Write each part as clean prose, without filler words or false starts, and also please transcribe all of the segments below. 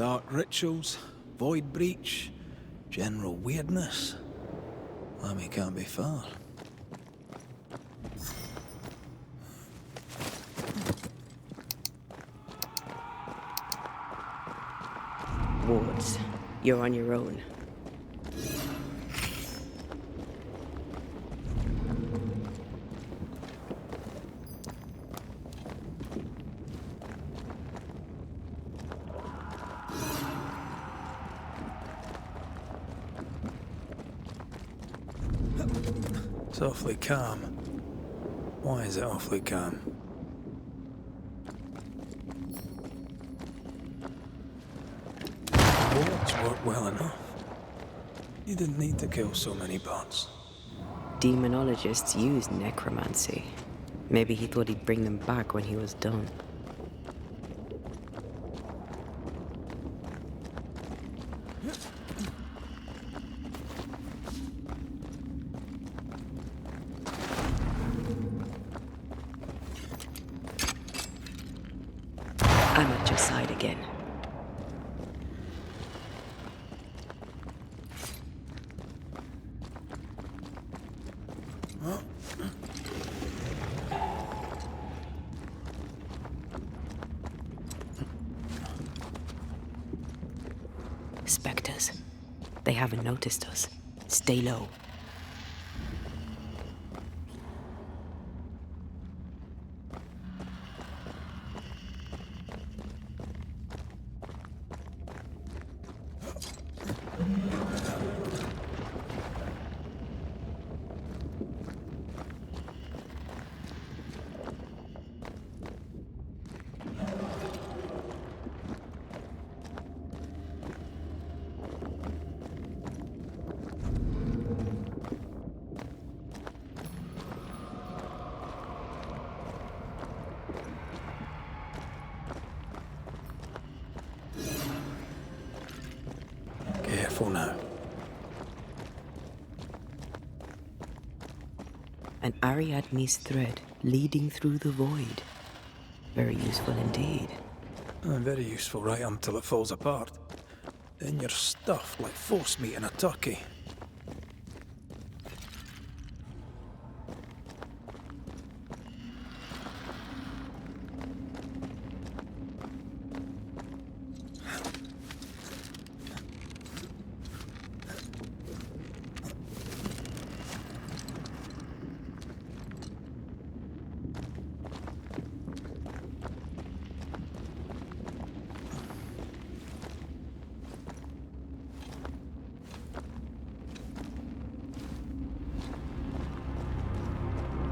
Dark rituals, void breach, general weirdness. Lammy can't be far. Wards, you're on your own. It's awfully calm. Why is it awfully calm? Wards work well enough. You didn't need to kill so many bots. Demonologists use necromancy. Maybe he thought he'd bring them back when he was done. I'm at your side again. Spectres. They haven't noticed us. Stay low. Careful now. An Ariadne's thread leading through the void. Very useful indeed. Very useful right until it falls apart. Then you're stuffed like force meat in a turkey.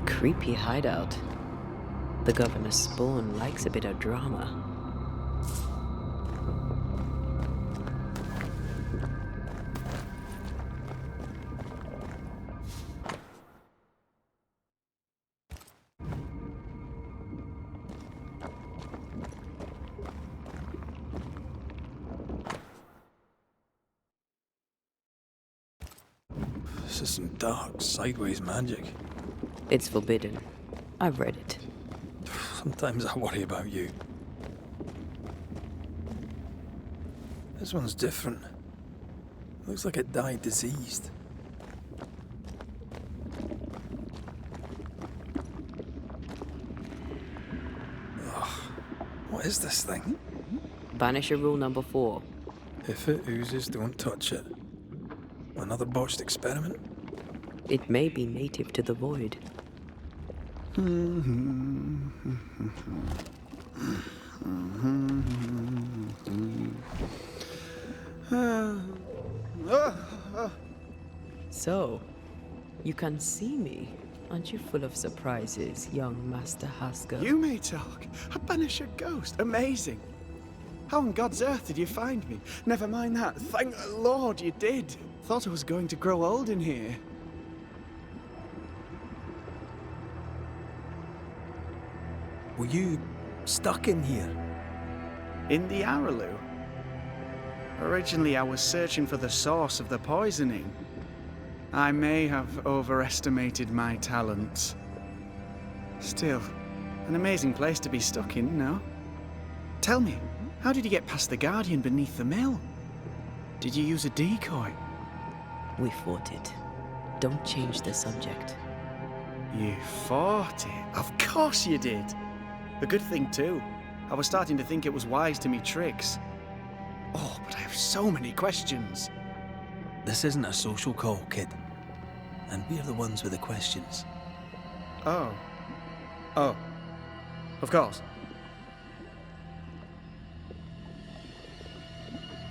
Creepy hideout. The governor's spawn likes a bit of drama. This is some dark, sideways magic. It's forbidden. I've read it. Sometimes I worry about you. This one's different. Looks like it died diseased. Ugh. What is this thing? Banisher rule number 4. If it oozes, don't touch it. Another botched experiment? It may be native to the void. So, you can see me. Aren't you full of surprises, young Master Haskell? You may talk. A Banisher ghost. Amazing. How on God's earth did you find me? Never mind that. Thank the Lord you did. Thought I was going to grow old in here. Were you stuck in here? In the Araloo? Originally, I was searching for the source of the poisoning. I may have overestimated my talents. Still, an amazing place to be stuck in, no? Tell me, How did you get past the Guardian beneath the mill? Did you use a decoy? We fought it. Don't change the subject. You fought it? Of course you did. A good thing too. I was starting to think it was wise to me tricks. Oh, but I have so many questions. This isn't a social call, kid. And we're the ones with the questions. Oh. Oh. Of course.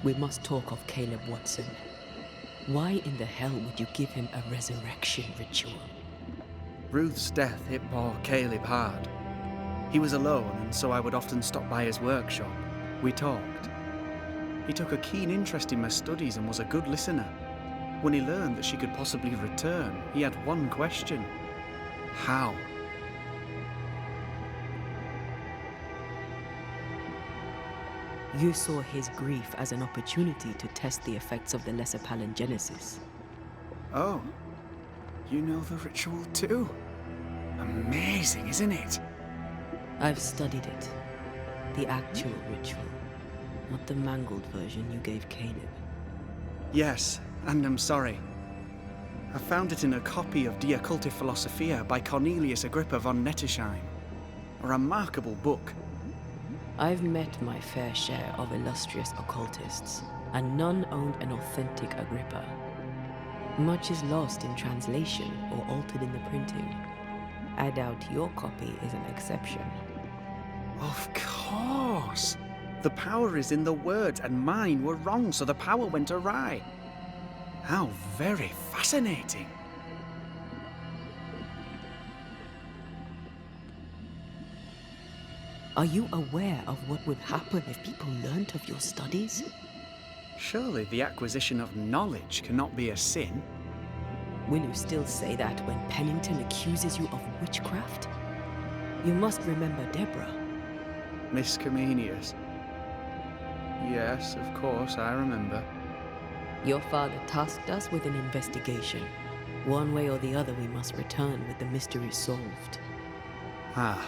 We must talk of Caleb Watson. Why in the hell would you give him a resurrection ritual? Ruth's death hit poor Caleb hard. He was alone, and so I would often stop by his workshop. We talked. He took a keen interest in my studies and was a good listener. When he learned that she could possibly return, he had one question. How? You saw his grief as an opportunity to test the effects of the lesser palingenesis. Oh. You know the ritual too? Amazing, isn't it? I've studied it. The actual ritual, not the mangled version you gave Caleb. Yes, and I'm sorry. I found it in a copy of De Occulti Philosophia by Cornelius Agrippa von Nettesheim. A remarkable book. I've met my fair share of illustrious occultists, and none owned an authentic Agrippa. Much is lost in translation or altered in the printing. I doubt your copy is an exception. Of course! The power is in the words, and mine were wrong, so the power went awry. How very fascinating! Are you aware of what would happen if people learnt of your studies? Surely the acquisition of knowledge cannot be a sin. Will you still say that when Pennington accuses you of witchcraft? You must remember Deborah. Miss Comenius. Yes, of course, I remember. Your father tasked us with an investigation. One way or the other, we must return with the mystery solved. Ah.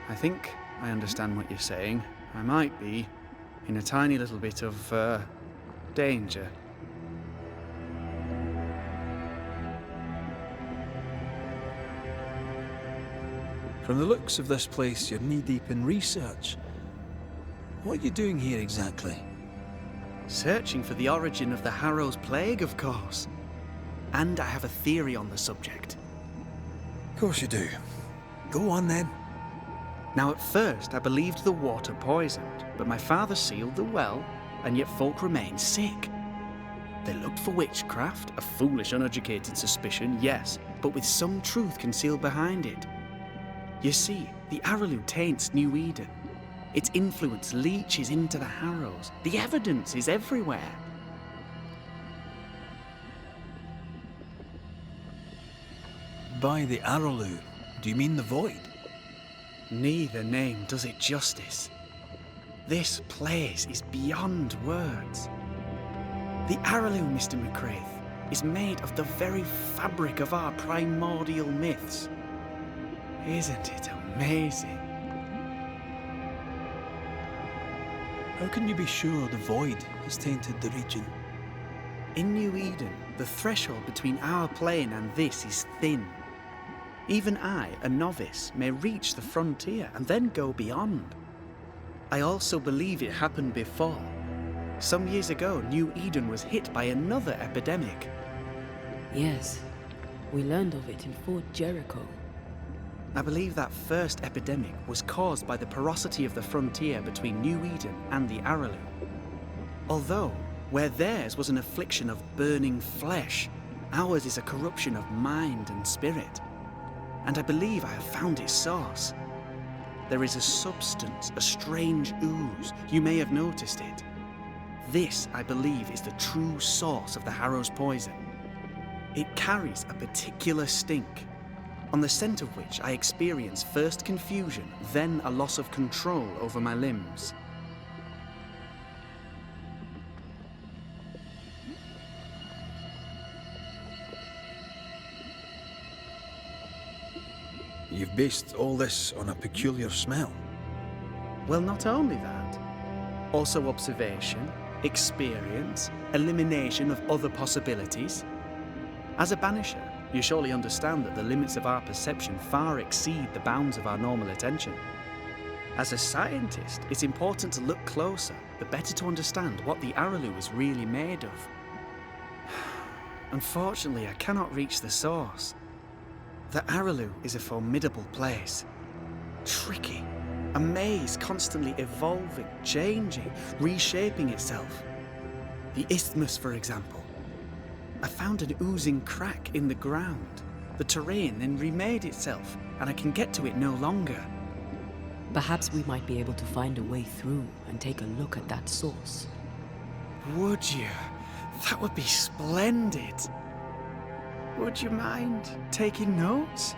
I think I understand what you're saying. I might be in a tiny little bit of, danger. From the looks of this place, you're knee-deep in research. What are you doing here exactly? Searching for the origin of the Harrow's Plague, of course. And I have a theory on the subject. Of course you do. Go on then. Now, at first, I believed the water poisoned, but my father sealed the well, and yet folk remained sick. They looked for witchcraft, a foolish, uneducated suspicion, yes, but with some truth concealed behind it. You see, the Araloo taints New Eden. Its influence leaches into the Harrows. The evidence is everywhere. By the Araloo, do you mean the Void? Neither name does it justice. This place is beyond words. The Araloo, Mr. McCraith, is made of the very fabric of our primordial myths. Isn't it amazing? How can you be sure the Void has tainted the region? In New Eden, the threshold between our plane and this is thin. Even I, a novice, may reach the frontier and then go beyond. I also believe it happened before. Some years ago, New Eden was hit by another epidemic. Yes, we learned of it in Fort Jericho. I believe that first epidemic was caused by the porosity of the frontier between New Eden and the Araloo. Although, where theirs was an affliction of burning flesh, ours is a corruption of mind and spirit. And I believe I have found its source. There is a substance, a strange ooze. You may have noticed it. This, I believe, is the true source of the Harrow's poison. It carries a particular stink, on the scent of which I experience first confusion, then a loss of control over my limbs. You've based all this on a peculiar smell. Well, not only that, Also observation, experience, elimination of other possibilities. As a banisher, you surely understand that the limits of our perception far exceed the bounds of our normal attention. As a scientist, it's important to look closer, the better to understand what the Araloo is really made of. Unfortunately, I cannot reach the source. The Araloo is a formidable place. Tricky. A maze constantly evolving, changing, reshaping itself. The isthmus, for example. I found an oozing crack in the ground. The terrain then remade itself, and I can get to it no longer. Perhaps we might be able to find a way through and take a look at that source. Would you? That would be splendid. Would you mind taking notes?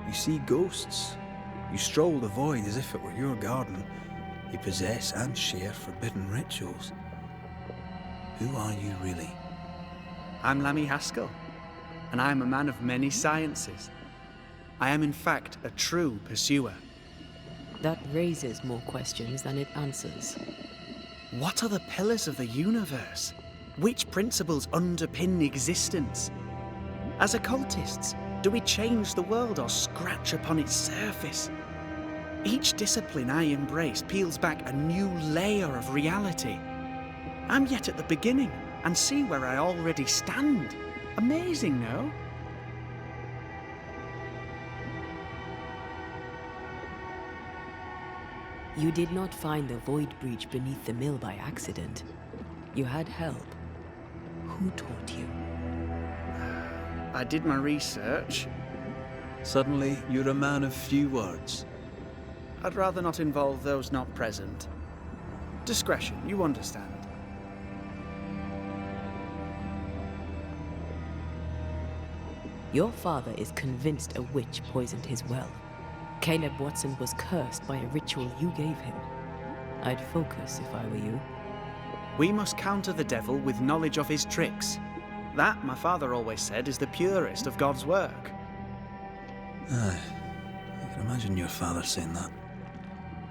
You see ghosts. You stroll the void as if it were your garden. You possess and share forbidden rituals. Who are you really? I'm Lammy Haskell, and I am a man of many sciences. I am in fact a true pursuer. That raises more questions than it answers. What are the pillars of the universe? Which principles underpin existence? As occultists, do we change the world or scratch upon its surface? Each discipline I embrace peels back a new layer of reality. I'm yet at the beginning and see where I already stand. Amazing, no? You did not find the void breach beneath the mill by accident. You had help. Who taught you? I did my research. Suddenly, you're a man of few words. I'd rather not involve those not present. Discretion, you understand. Your father is convinced a witch poisoned his well. Caleb Watson was cursed by a ritual you gave him. I'd focus if I were you. We must counter the devil with knowledge of his tricks. That, my father always said, is the purest of God's work. Aye, I can imagine your father saying that.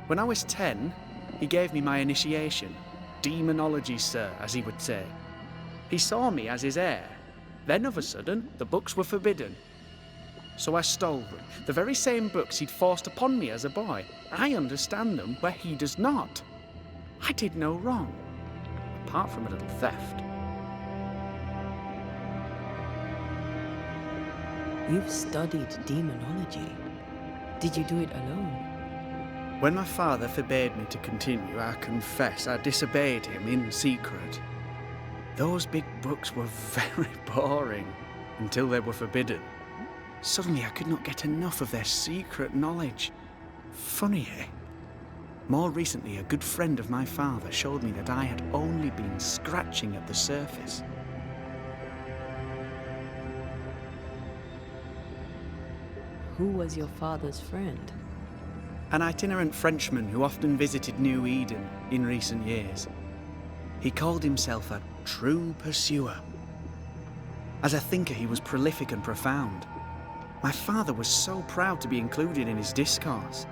When I was 10, he gave me my initiation. Demonology, sir, as he would say. He saw me as his heir. Then, of a sudden, the books were forbidden. So I stole them, the very same books he'd forced upon me as a boy. I understand them where he does not. I did no wrong, apart from a little theft. You've studied demonology. Did you do it alone? When my father forbade me to continue, I confess I disobeyed him in secret. Those big books were very boring until they were forbidden. Suddenly I could not get enough of their secret knowledge. Funny, eh? More recently, a good friend of my father showed me that I had only been scratching at the surface. Who was your father's friend? An itinerant Frenchman who often visited New Eden in recent years. He called himself a true pursuer. As a thinker, he was prolific and profound. My father was so proud to be included in his discourse.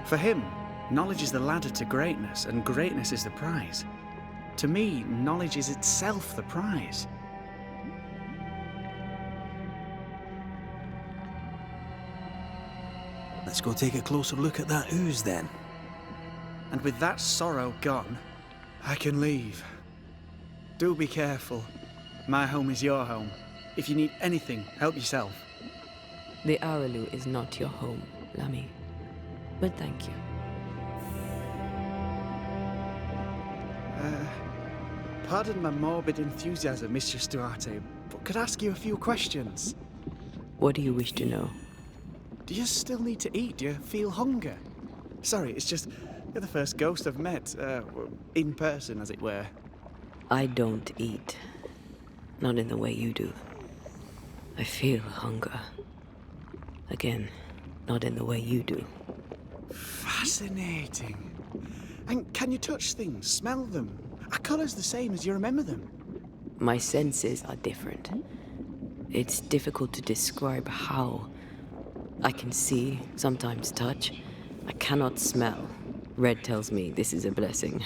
For him, knowledge is the ladder to greatness, and greatness is the prize. To me, knowledge is itself the prize. Let's go take a closer look at that ooze then. And with that sorrow gone, I can leave. Do be careful. My home is your home. If you need anything, help yourself. The Araloo is not your home, Lammy. But thank you. Pardon my morbid enthusiasm, Mistress Duarte, but could I ask you a few questions? What do you wish to know? Do you still need to eat? Do you feel hunger? Sorry, it's just you're the first ghost I've met, in person, as it were. I don't eat. Not in the way you do. I feel hunger. Again, not in the way you do. Fascinating. And can you touch things, smell them? Are colours the same as you remember them? My senses are different. It's difficult to describe how. I can see, sometimes touch, I cannot smell. Red tells me this is a blessing.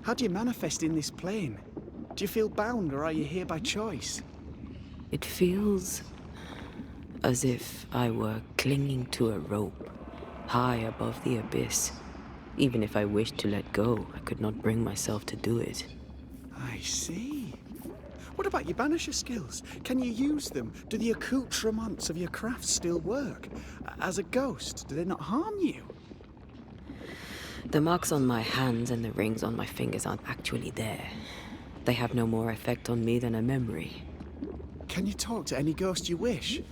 How do you manifest in this plane? Do you feel bound, or are you here by choice? It feels as if I were clinging to a rope, high above the abyss. Even if I wished to let go, I could not bring myself to do it. I see. What about your banisher skills? Can you use them? Do the accoutrements of your craft still work? As a ghost, do they not harm you? The marks on my hands and the rings on my fingers aren't actually there. They have no more effect on me than a memory. Can you talk to any ghost you wish?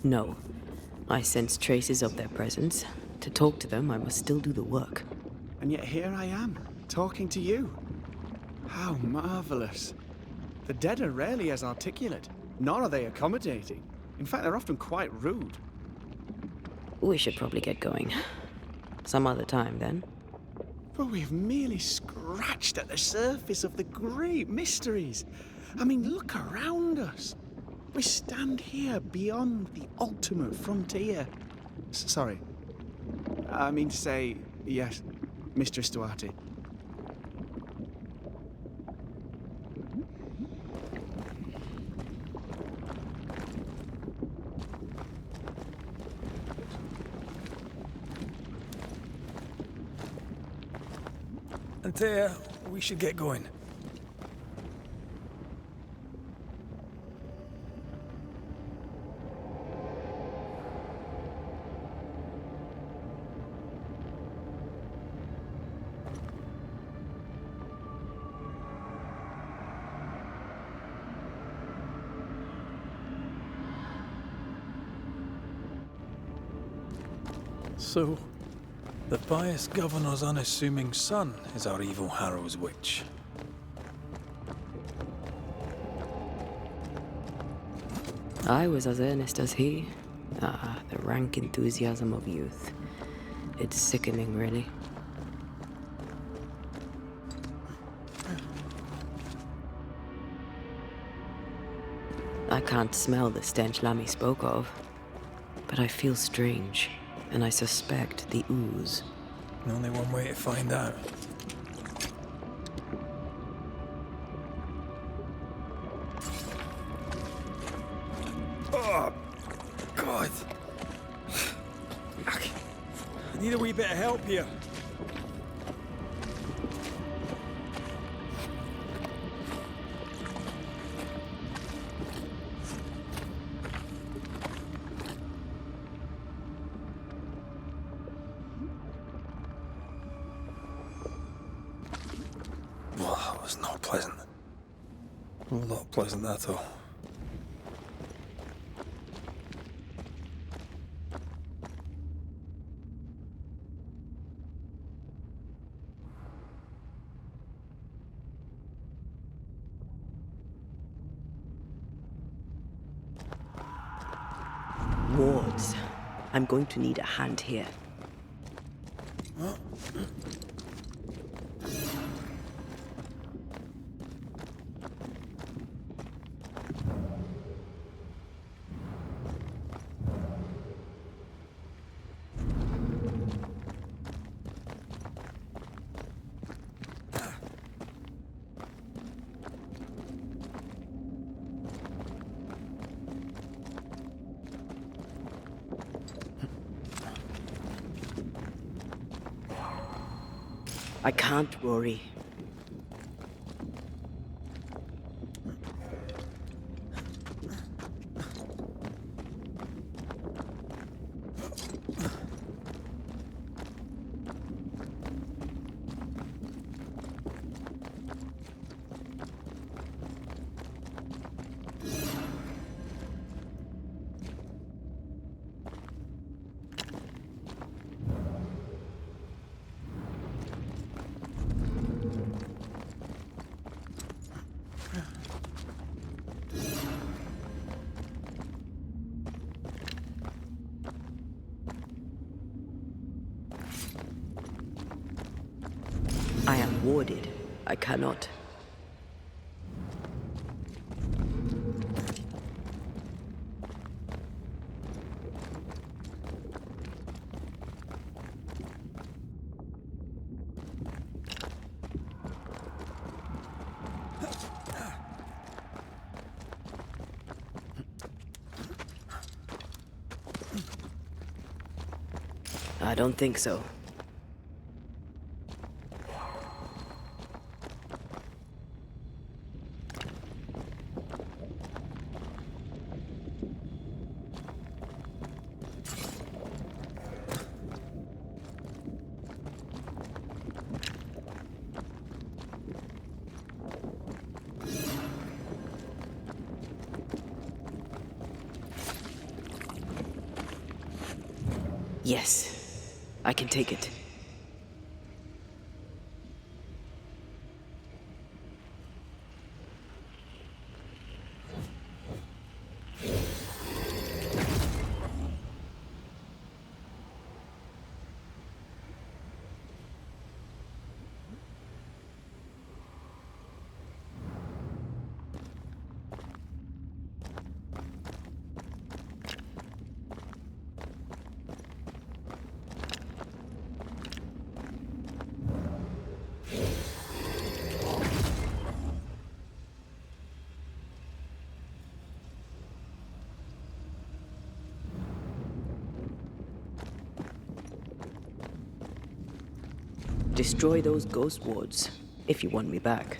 No. I sense traces of their presence. To talk to them, I must still do the work. And yet here I am, talking to you. How marvelous. The dead are rarely as articulate, nor are they accommodating. In fact, they're often quite rude. We should probably get going. Some other time, then. But we've merely scratched at the surface of the great mysteries. I mean, look around us. We stand here beyond the ultimate frontier. Sorry. I mean to say, yes, Mistress Duarte. Antea, we should get going. So, the pious governor's unassuming son is our evil Harrow's witch. I was as earnest as he. Ah, the rank enthusiasm of youth. It's sickening, really. I can't smell the stench Lammy spoke of, but I feel strange, and I suspect the ooze. Only one way to find out. Oh, God. I need a wee bit of help here. Well, that was not pleasant. Not pleasant at all. Wards. I'm going to need a hand here. I can't, Rory. I am warded. I cannot. I don't think so. Yes, I can take it. Destroy those ghost wards, if you want me back.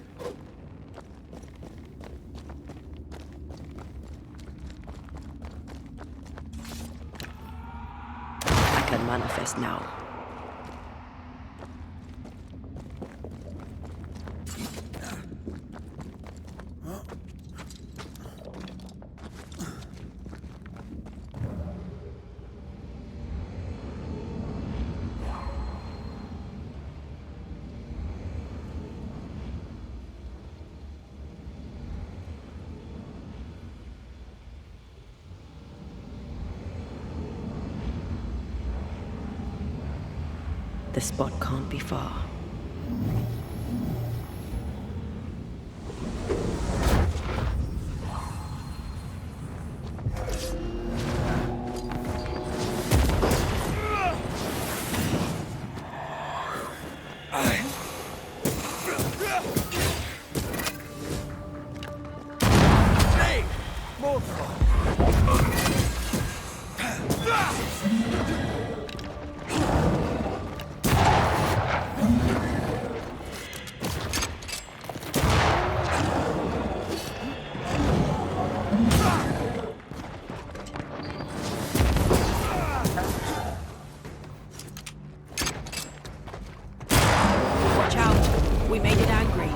I can manifest now. The spot can't be far. Watch out! We made it angry.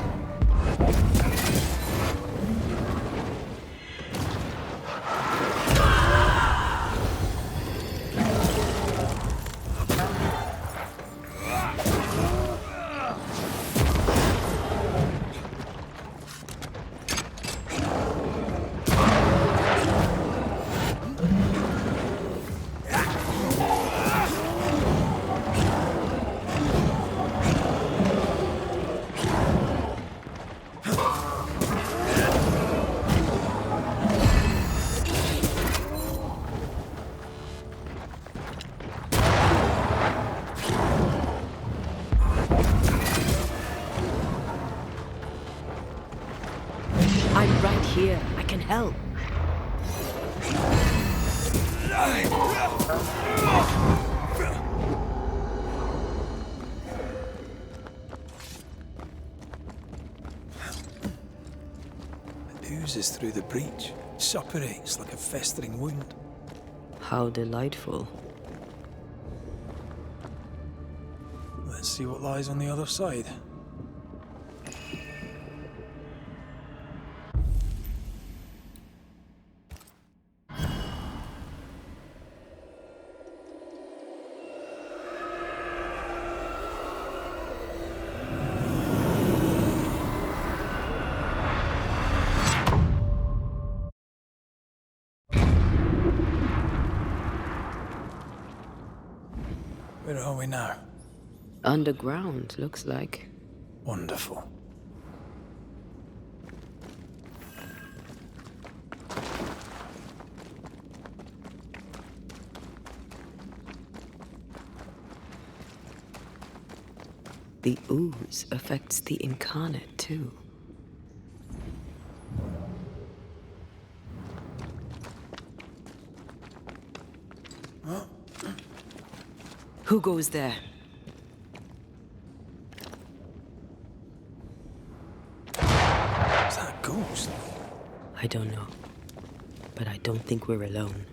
I'm right here. I can help. It oozes through the breach, suppurates like a festering wound. How delightful. Let's see what lies on the other side. Where are we now? Underground, looks like. Wonderful. The ooze affects the incarnate, too. Who goes there? Is that a ghost? I don't know. But I don't think we're alone.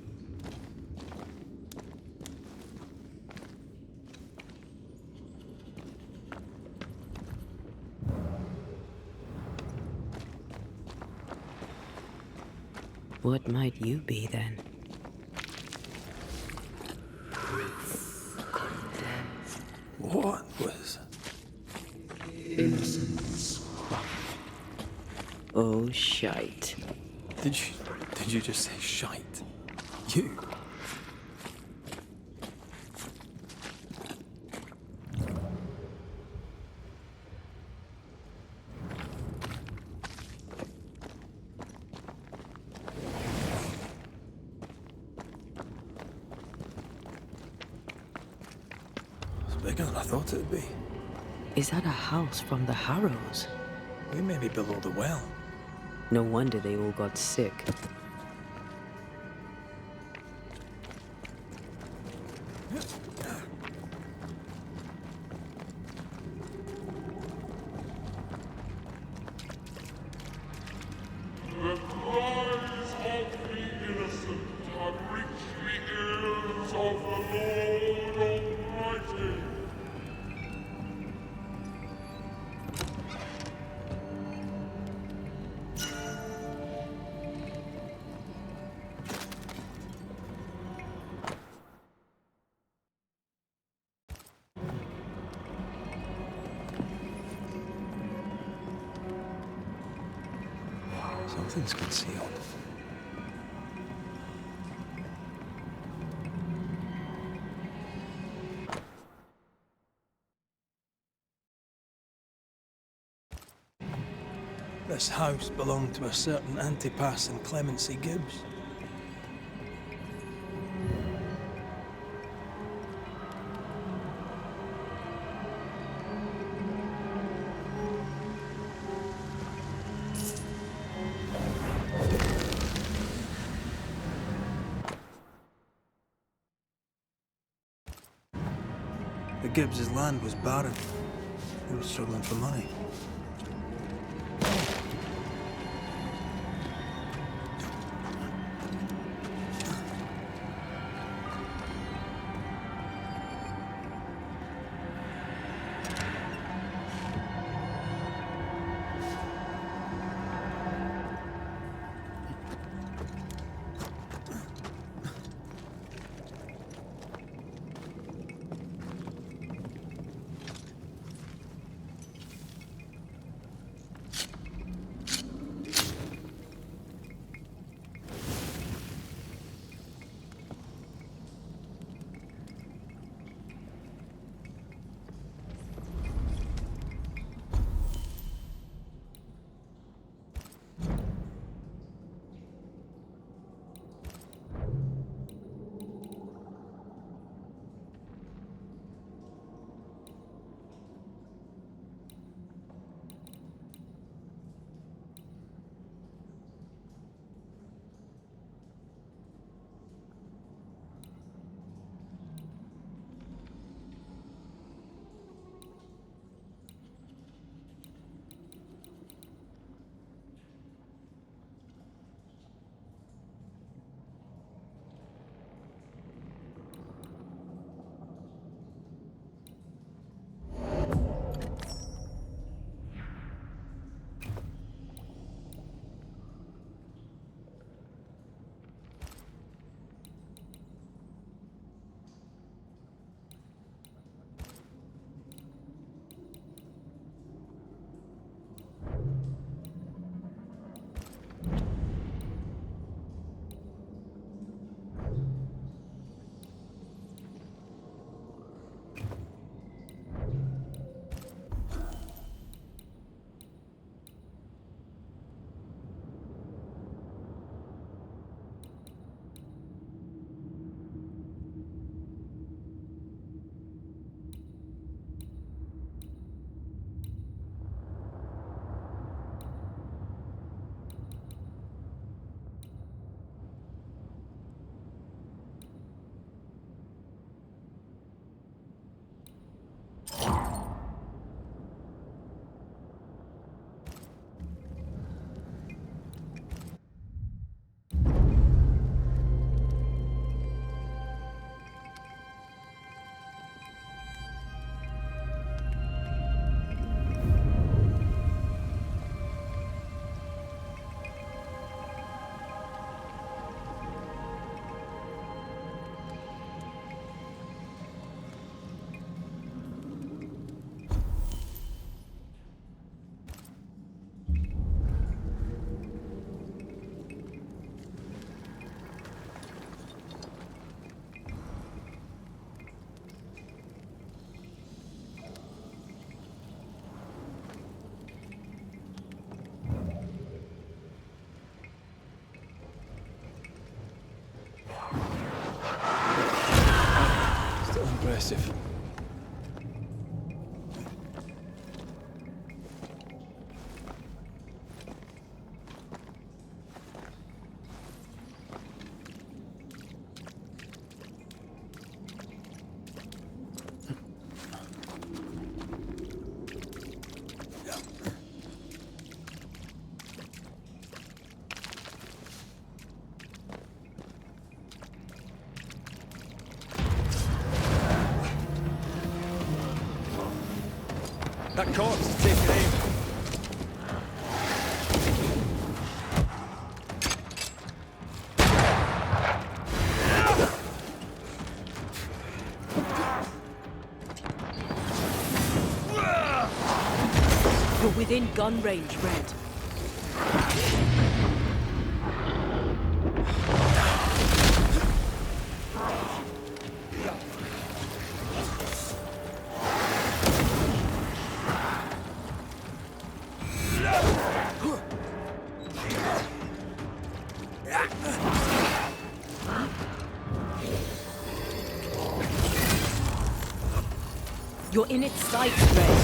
What might you be then? What was... Innocence. Oh, shite. Did you just say shite? You? It's bigger than I thought it would be. Is that a house from the Harrows? We may be below the well. No wonder they all got sick. The cries of the innocent have reached the ears of the Lord Almighty. Something's concealed. This house belonged to a certain Antipas and Clemency Gibbs. The Gibbs' land was barren. They were struggling for money. impressive. That corpse is taking aim. You're within gun range, Red. You're in its sights, Red.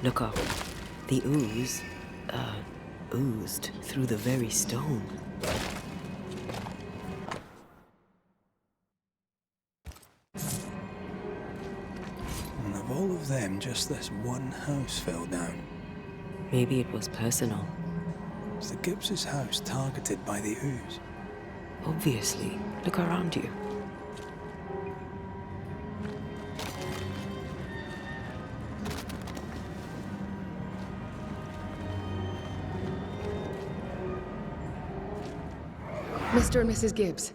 Look up. The ooze, oozed through the very stone. And of all of them, just this one house fell down. Maybe it was personal. Was the Gibbs' house targeted by the ooze? Obviously. Look around you. Mr. and Mrs. Gibbs,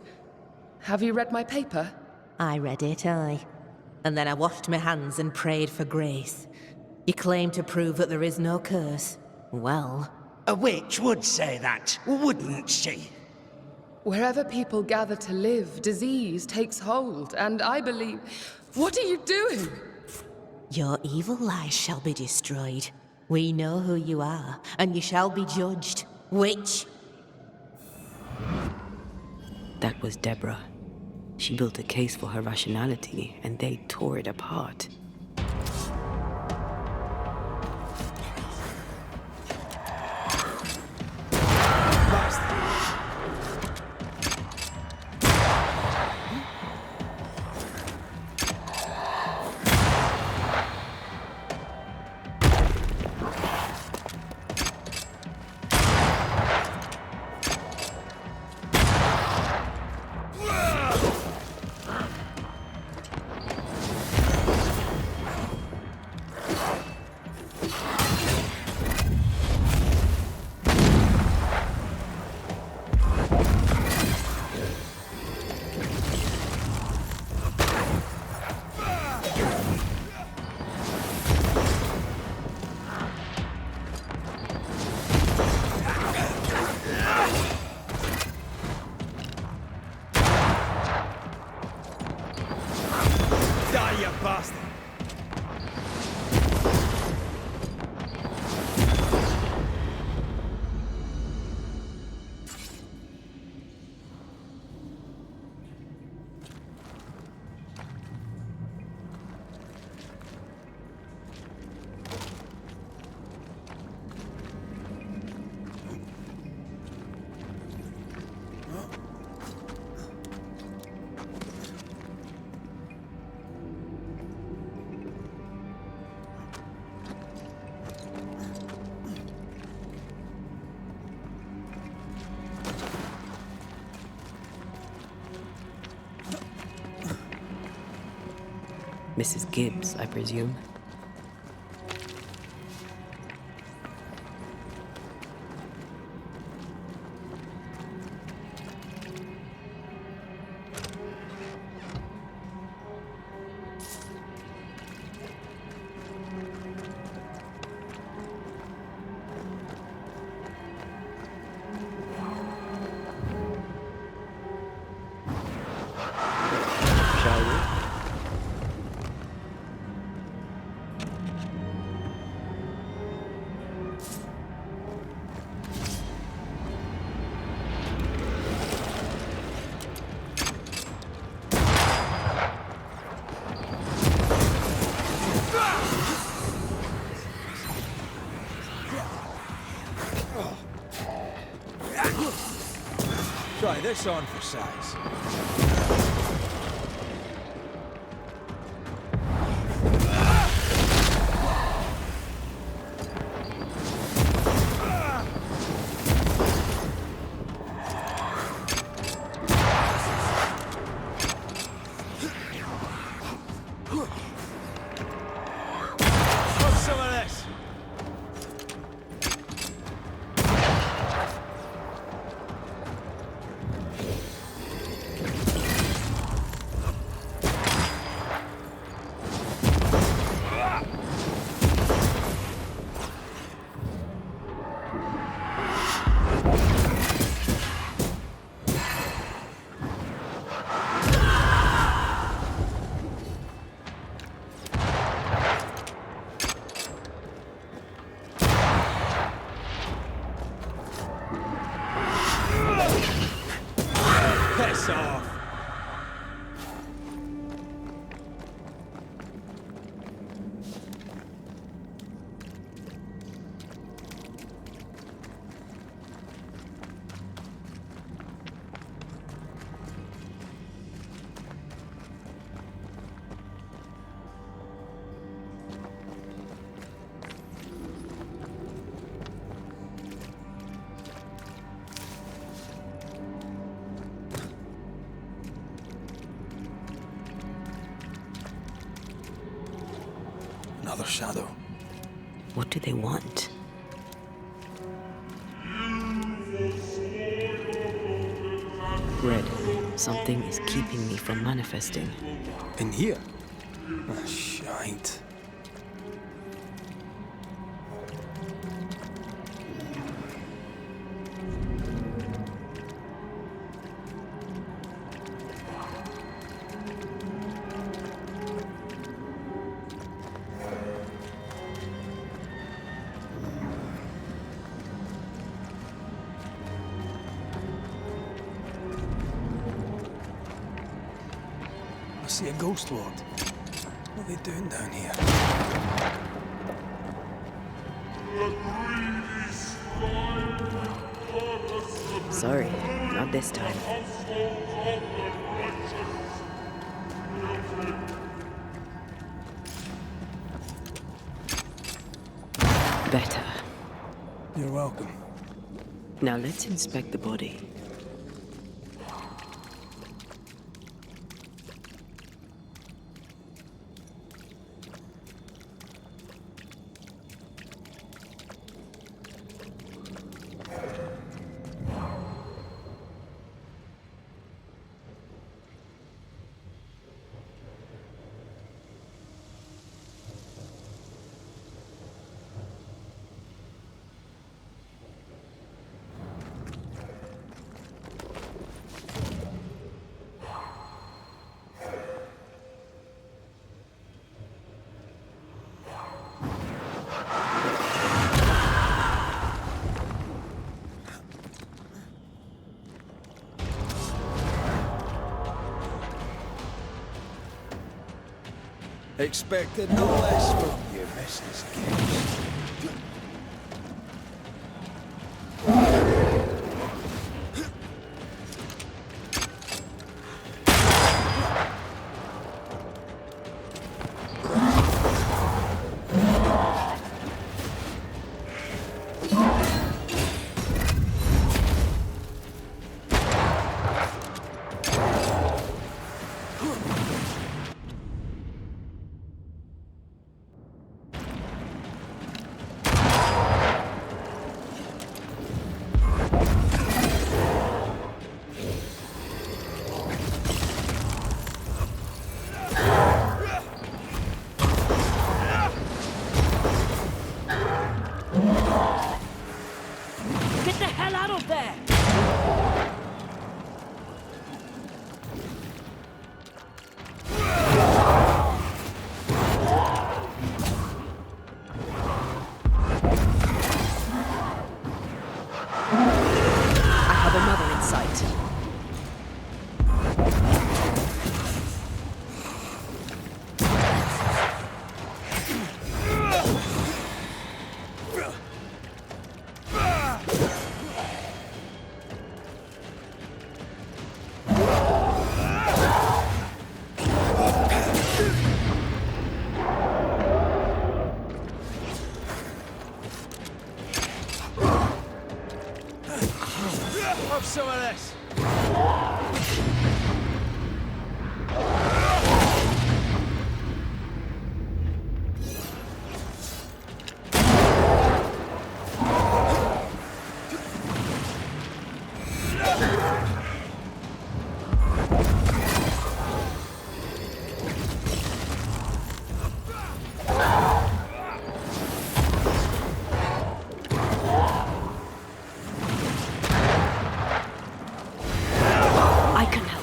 have you read my paper? I read it, aye. And then I washed my hands and prayed for grace. You claim to prove that there is no curse. Well... A witch would say that, wouldn't she? Wherever people gather to live, disease takes hold, and I believe... What are you doing? Your evil lies shall be destroyed. We know who you are, and you shall be judged. Witch! That was Deborah. She built a case for her rationality, and they tore it apart. Mrs. Gibbs, I presume. Shall we? Try this on for size. What's some of this? Piss off! Another shadow. What do they want? Red, something is keeping me from manifesting. In here? Ah, shite. I see a ghost lord. What are they doing down here? Sorry, not this time. Better. You're welcome. Now let's inspect the body. Expected no less from you, Mrs. Gibbs. that up there? I have another in sight. Have some of this. I can help.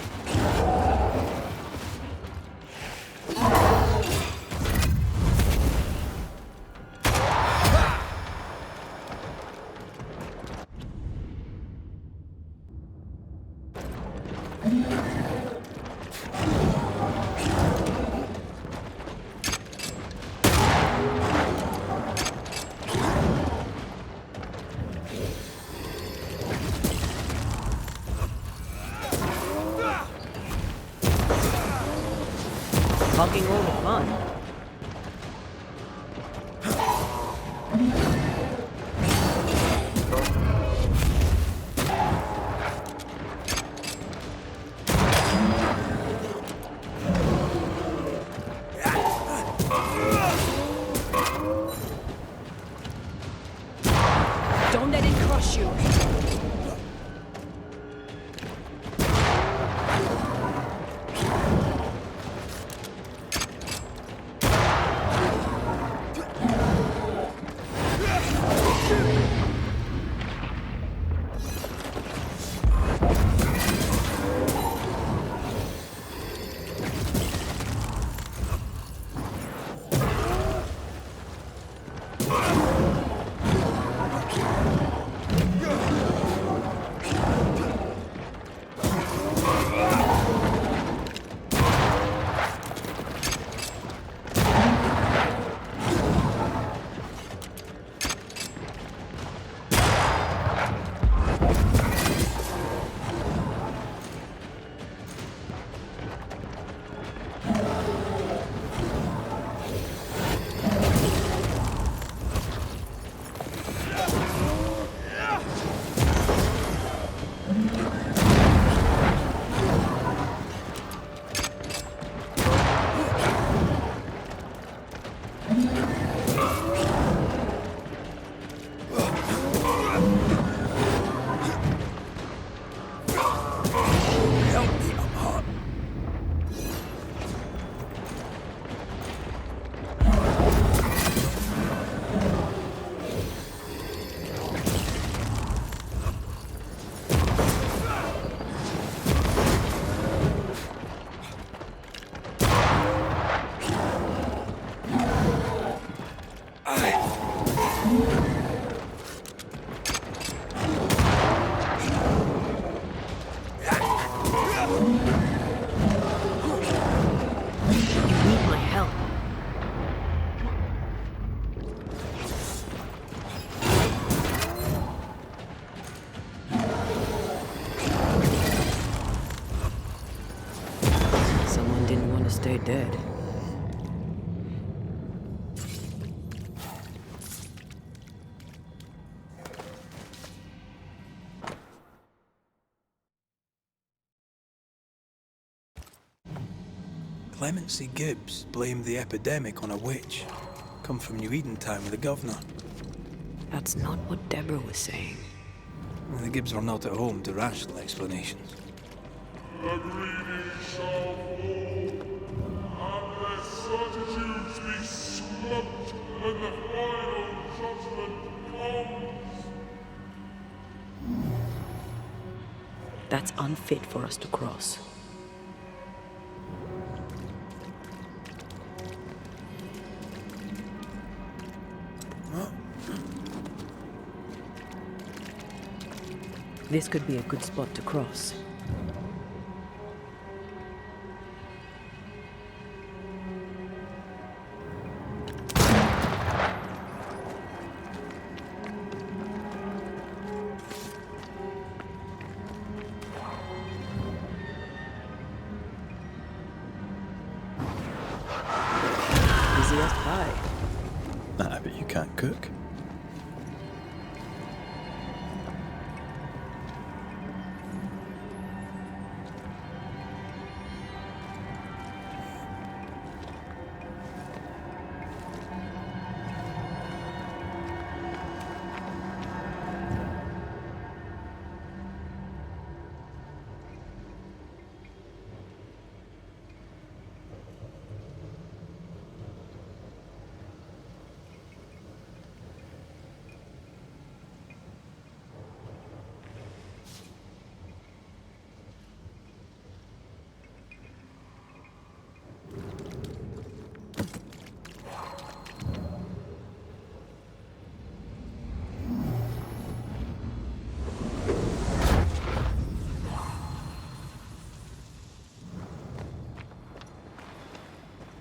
Hogging all the fun. Don't let it crush you. Stay dead. Clemency Gibbs blamed the epidemic on a witch. Come from New Eden town with the governor. That's not what Deborah was saying. The Gibbs were not at home to rational explanations. The greedy shall fall, and their certitudes be smoked when the final judgment comes. That's unfit for us to cross. This could be a good spot to cross. Busiest pie. I bet you can't cook.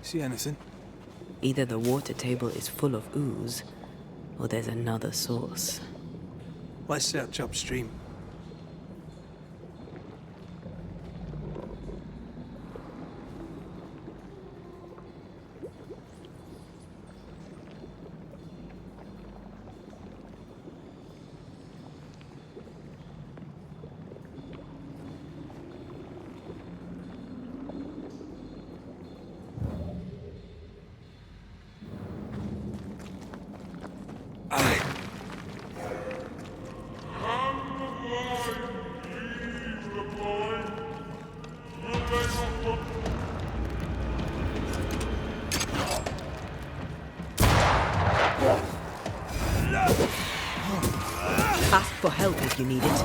See anything? Either the water table is full of ooze, or there's another source. Let's search upstream. Ask for help if you need it.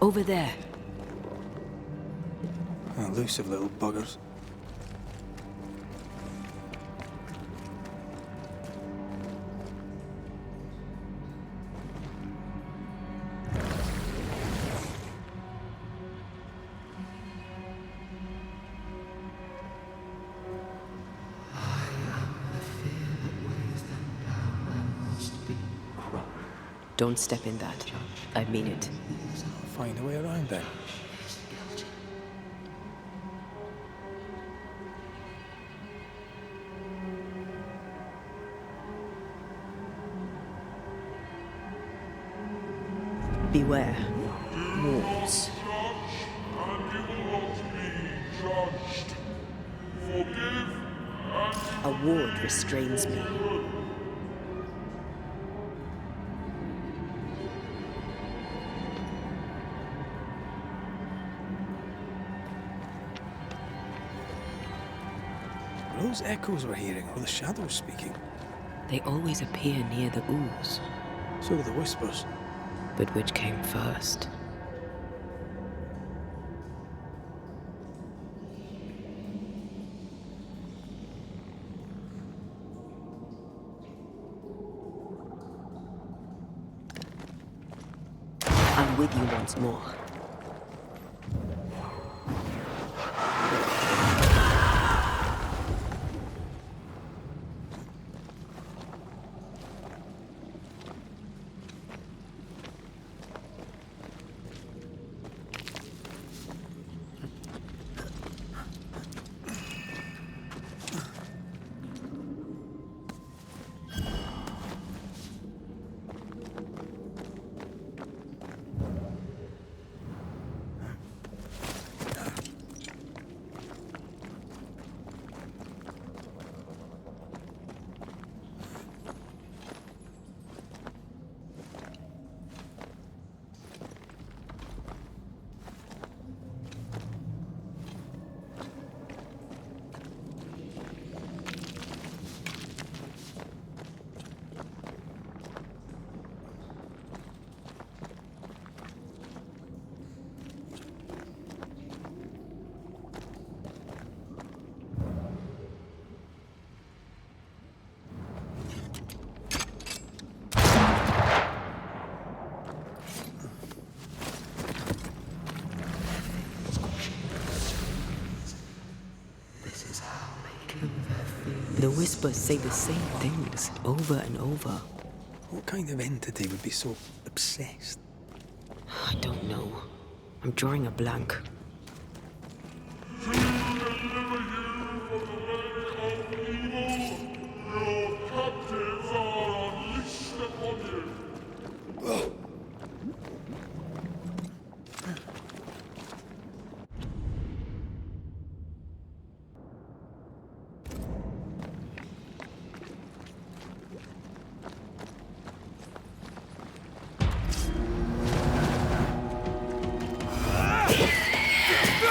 Over there. Elusive little buggers. Don't step in that. I mean it. Find a way around then. Beware. Walls. And you will not be judged. Forgive and A ward restrains me. Are those echoes we're hearing, or the shadows speaking? They always appear near the ooze. So do the whispers. But which came first? I'm with you once more. The whispers say the same things over and over. What kind of entity would be so obsessed? I don't know. I'm drawing a blank. To deliver you from the way of evil, your captives are unleashed upon you.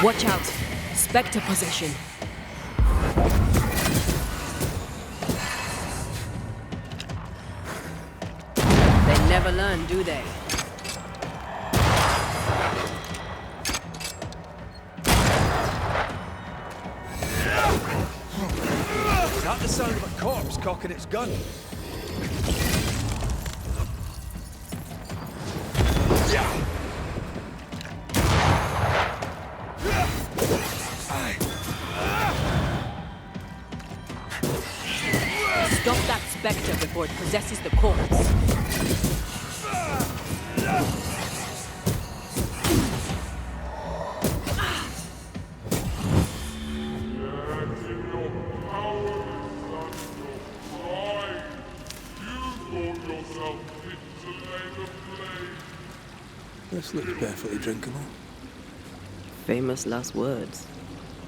Watch out! Spectre possession. They never learn, do they? Is that the sound of a corpse cocking its gun? Stop that spectre before it possesses the corpse. This looks perfectly drinkable. Famous last words.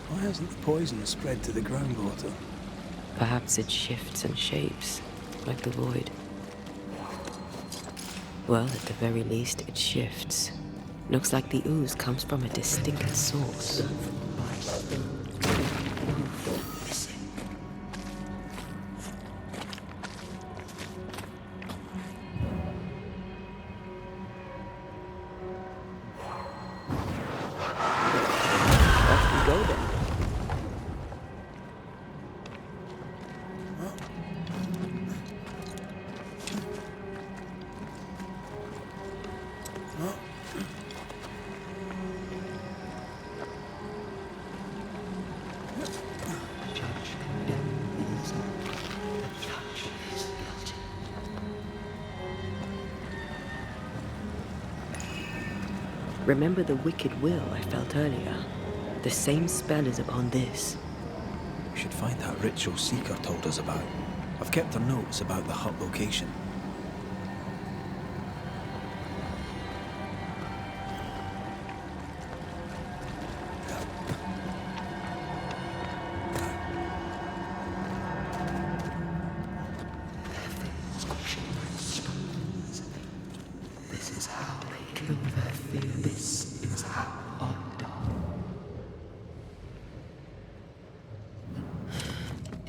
Why hasn't the poison spread to the groundwater? Perhaps it shifts and shapes, like the void. Well, at the very least, it shifts. Looks like the ooze comes from a distinct source. Off we go then. Remember the wicked will I felt earlier? The same spell is upon this. We should find that ritual Seeker told us about. I've kept her notes about the hut location.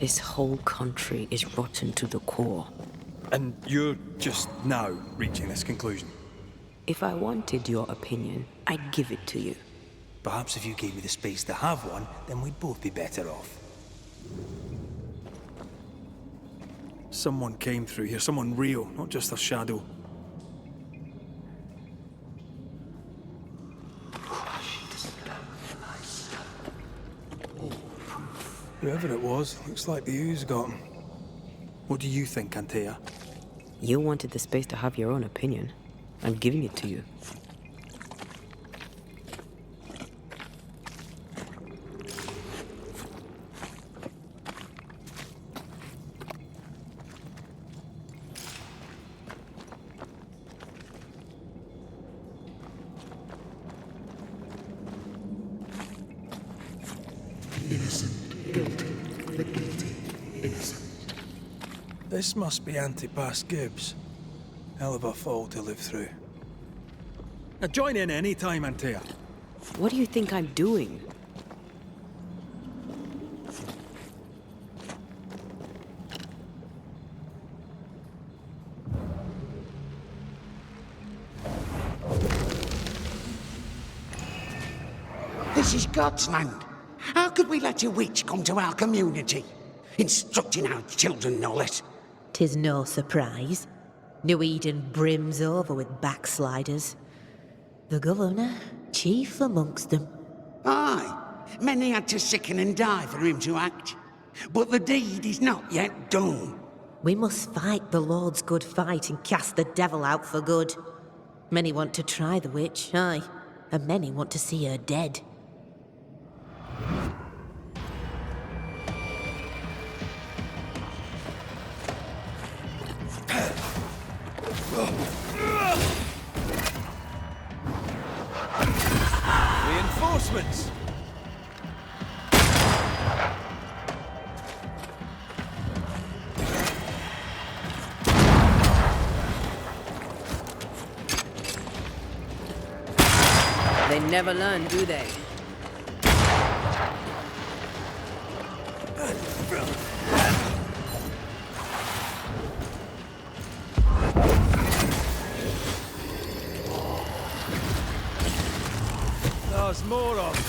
This whole country is rotten to the core. And you're just now reaching this conclusion? If I wanted your opinion, I'd give it to you. Perhaps if you gave me the space to have one, then we'd both be better off. Someone came through here, someone real, not just a shadow. Whoever it was, looks like the ooze got him. What do you think, Antea? You wanted the space to have your own opinion. I'm giving it to you. This must be Antipas Gibbs. Hell of a fall to live through. Now join in any time, Antea. What do you think I'm doing? This is God's land. How could we let a witch come to our community? Instructing our children, no less. 'Tis no surprise. New Eden brims over with backsliders. The governor, chief amongst them. Aye, many had to sicken and die for him to act. but the deed is not yet done. We must fight the Lord's good fight and cast the devil out for good. Many want to try the witch, aye, and many want to see her dead. Reinforcements! They never learn, do they? There's more of them.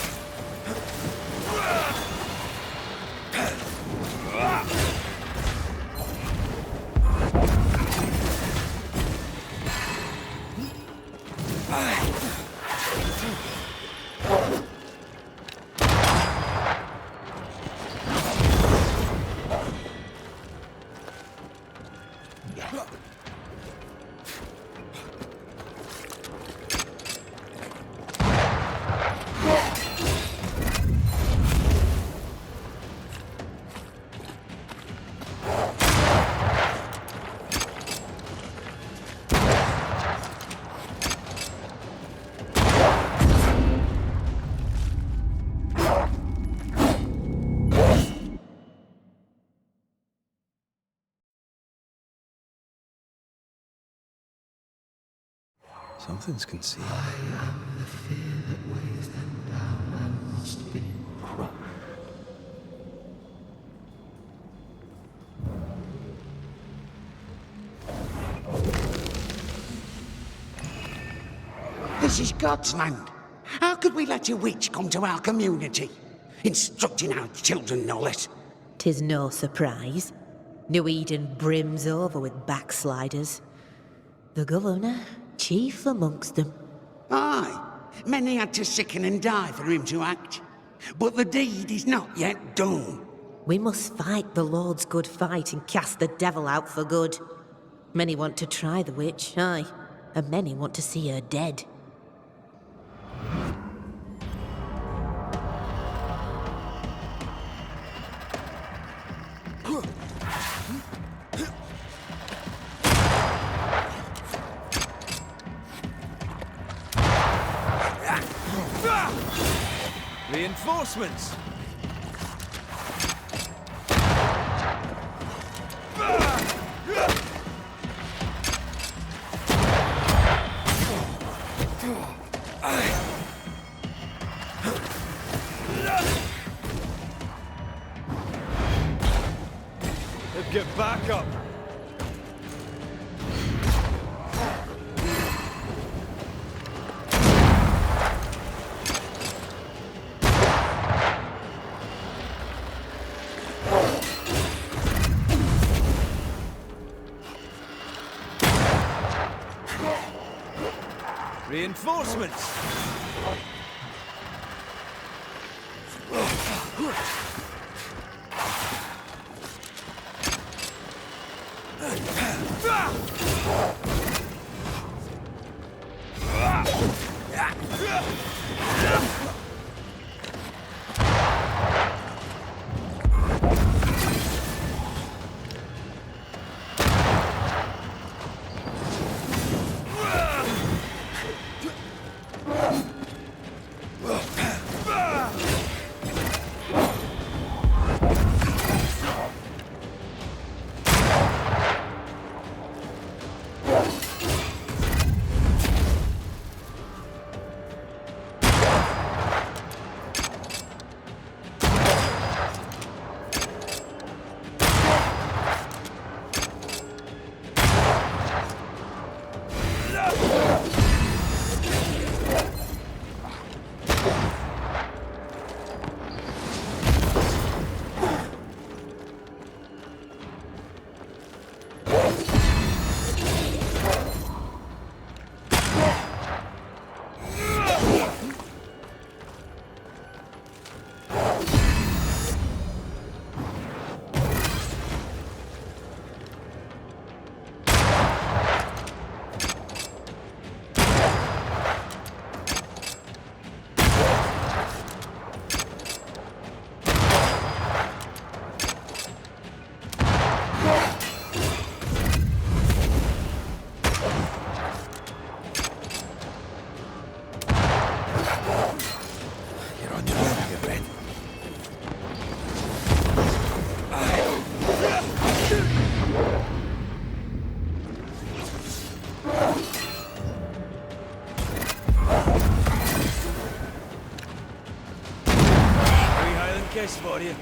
Something's concealed. I am the fear that weighs them down and must be crushed. This is God's land. How could we let a witch come to our community? Instructing our children, no less. 'Tis no surprise. New Eden brims over with backsliders. The governor, chief amongst them. Aye, many had to sicken and die for him to act. But the deed is not yet done. We must fight the Lord's good fight and cast the devil out for good. Many want to try the witch, aye, and many want to see her dead. Reinforcements! Get back up! Reinforcements! chest for you.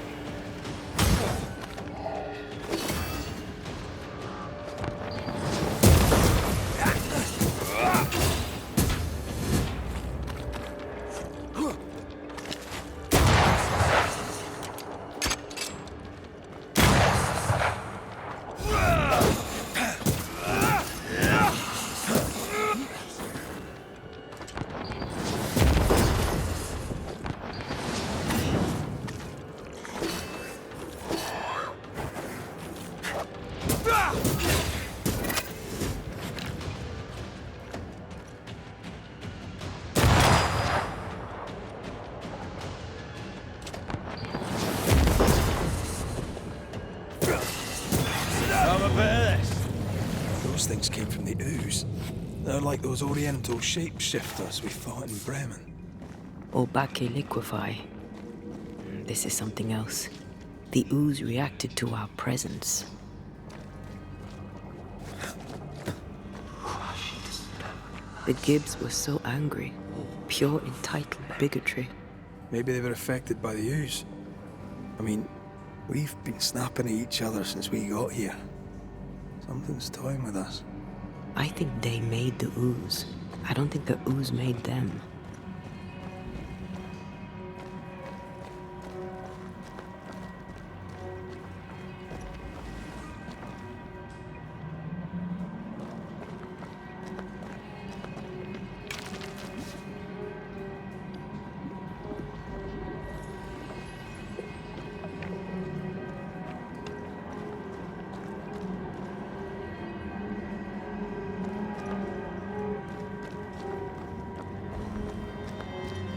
Those things came from the ooze. They're like those oriental shapeshifters we fought in Bremen. Or Bacche liquefy. This is something else. The ooze reacted to our presence. The Gibbs were so angry. Pure entitled bigotry. Maybe they were affected by the ooze. I mean, we've been snapping at each other since we got here. Something's toying with us. I think they made the ooze. I don't think the ooze made them.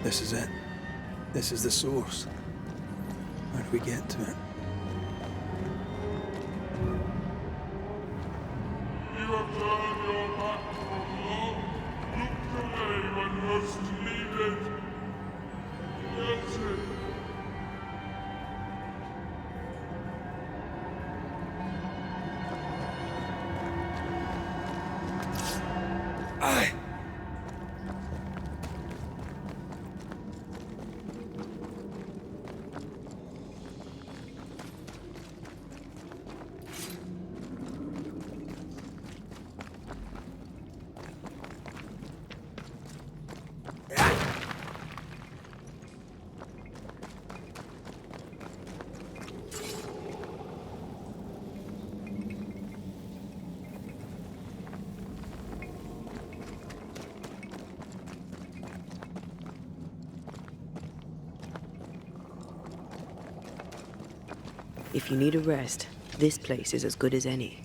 This is it. This is the source. How do we get to it? You have turned your back from love, looked away when most needed. That's it. Aye. If you need a rest, this place is as good as any.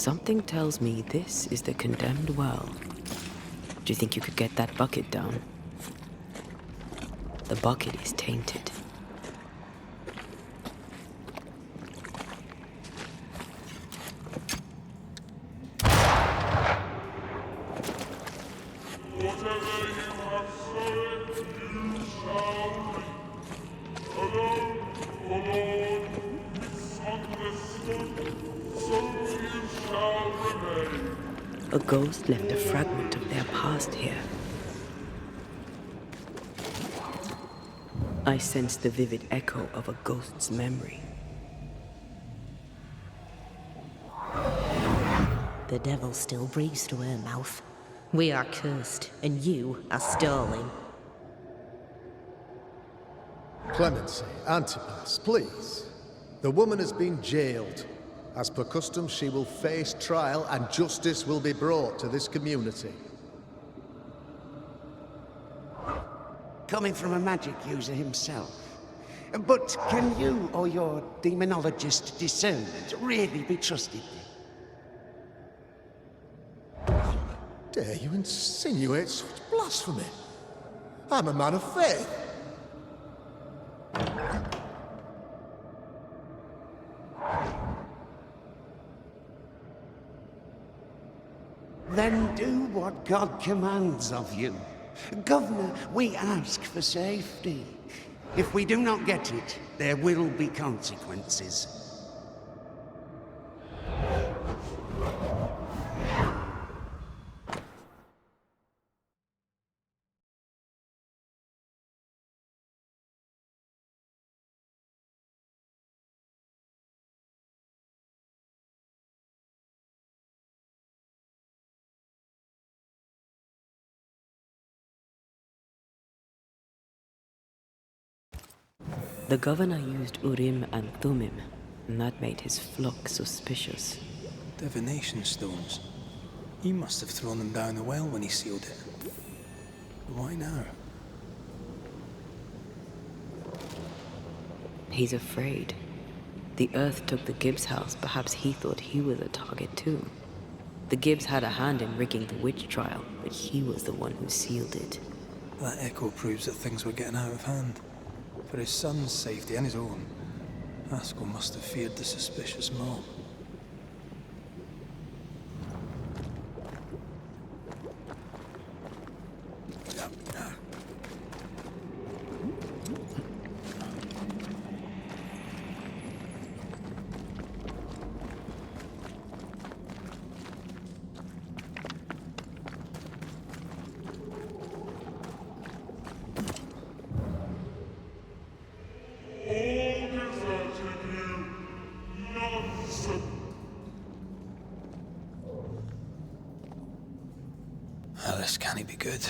Something tells me this is the condemned well. Do you think you could get that bucket down? The bucket is tainted. Whatever you have sown, you shall reap. Alone, forlorn, misunderstood, so you shall remain. A ghost left a fragment of their past here. I sense the vivid echo of a ghost's memory. The devil still breathes through her mouth. We are cursed, and you are stolen. Clemency, Antipas, please. The woman has been jailed. As per custom, she will face trial and justice will be brought to this community. Coming from a magic user himself. But can you or your demonologist discernment really be trusted? Dare you insinuate such blasphemy? I'm a man of faith. Then do what God commands of you. Governor, we ask for safety. If we do not get it, there will be consequences. The governor used Urim and Thummim, and that made his flock suspicious. Divination stones. He must have thrown them down the well when he sealed it. Why now? He's afraid. The Earth took the Gibbs house. Perhaps he thought he was a target too. The Gibbs had a hand in rigging the witch trial, but he was the one who sealed it. That echo proves that things were getting out of hand. For his son's safety and his own, Haskell must have feared the suspicious mob. This can't be good.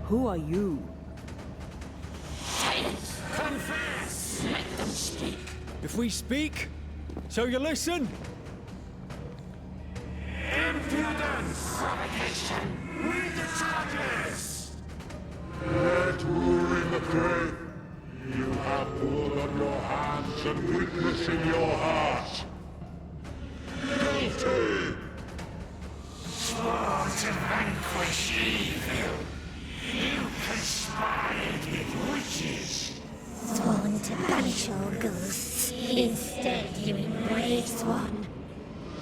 Who are you? Confess! Let them speak. If we speak, so you listen? Impudence! Provocation! Read the charges! Let Urim the Great. You have blood on your hands and weakness in your heart. Guilty! Swore to vanquish evil. You conspired with witches. Sworn to banish all ghosts. Instead, you embrace one.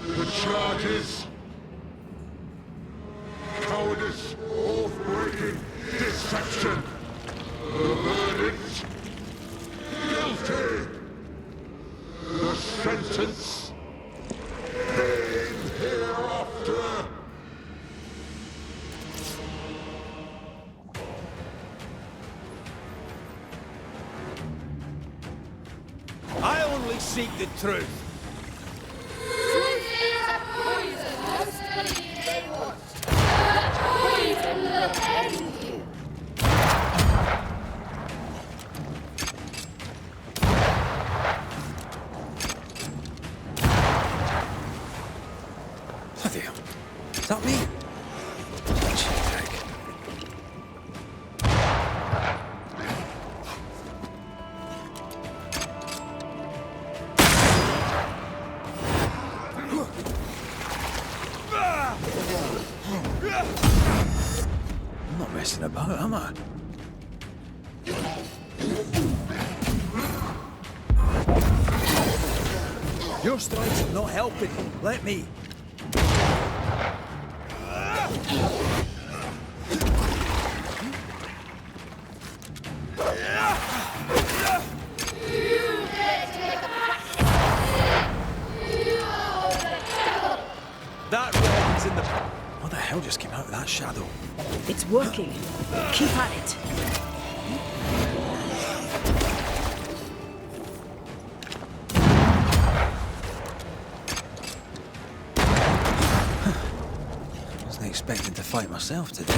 The charges: cowardice, oath-breaking, deception. The verdict: guilty. seek the truth. Truth is a poison, just believe they want. That poison will end you. Bloody hell. Is that me? Cheap. I'm not messing about, am I? Your strikes are not helping. Let me. That Red's in the... What the hell just came out of that shadow? It's working. Keep at it. Wasn't expecting to fight myself today.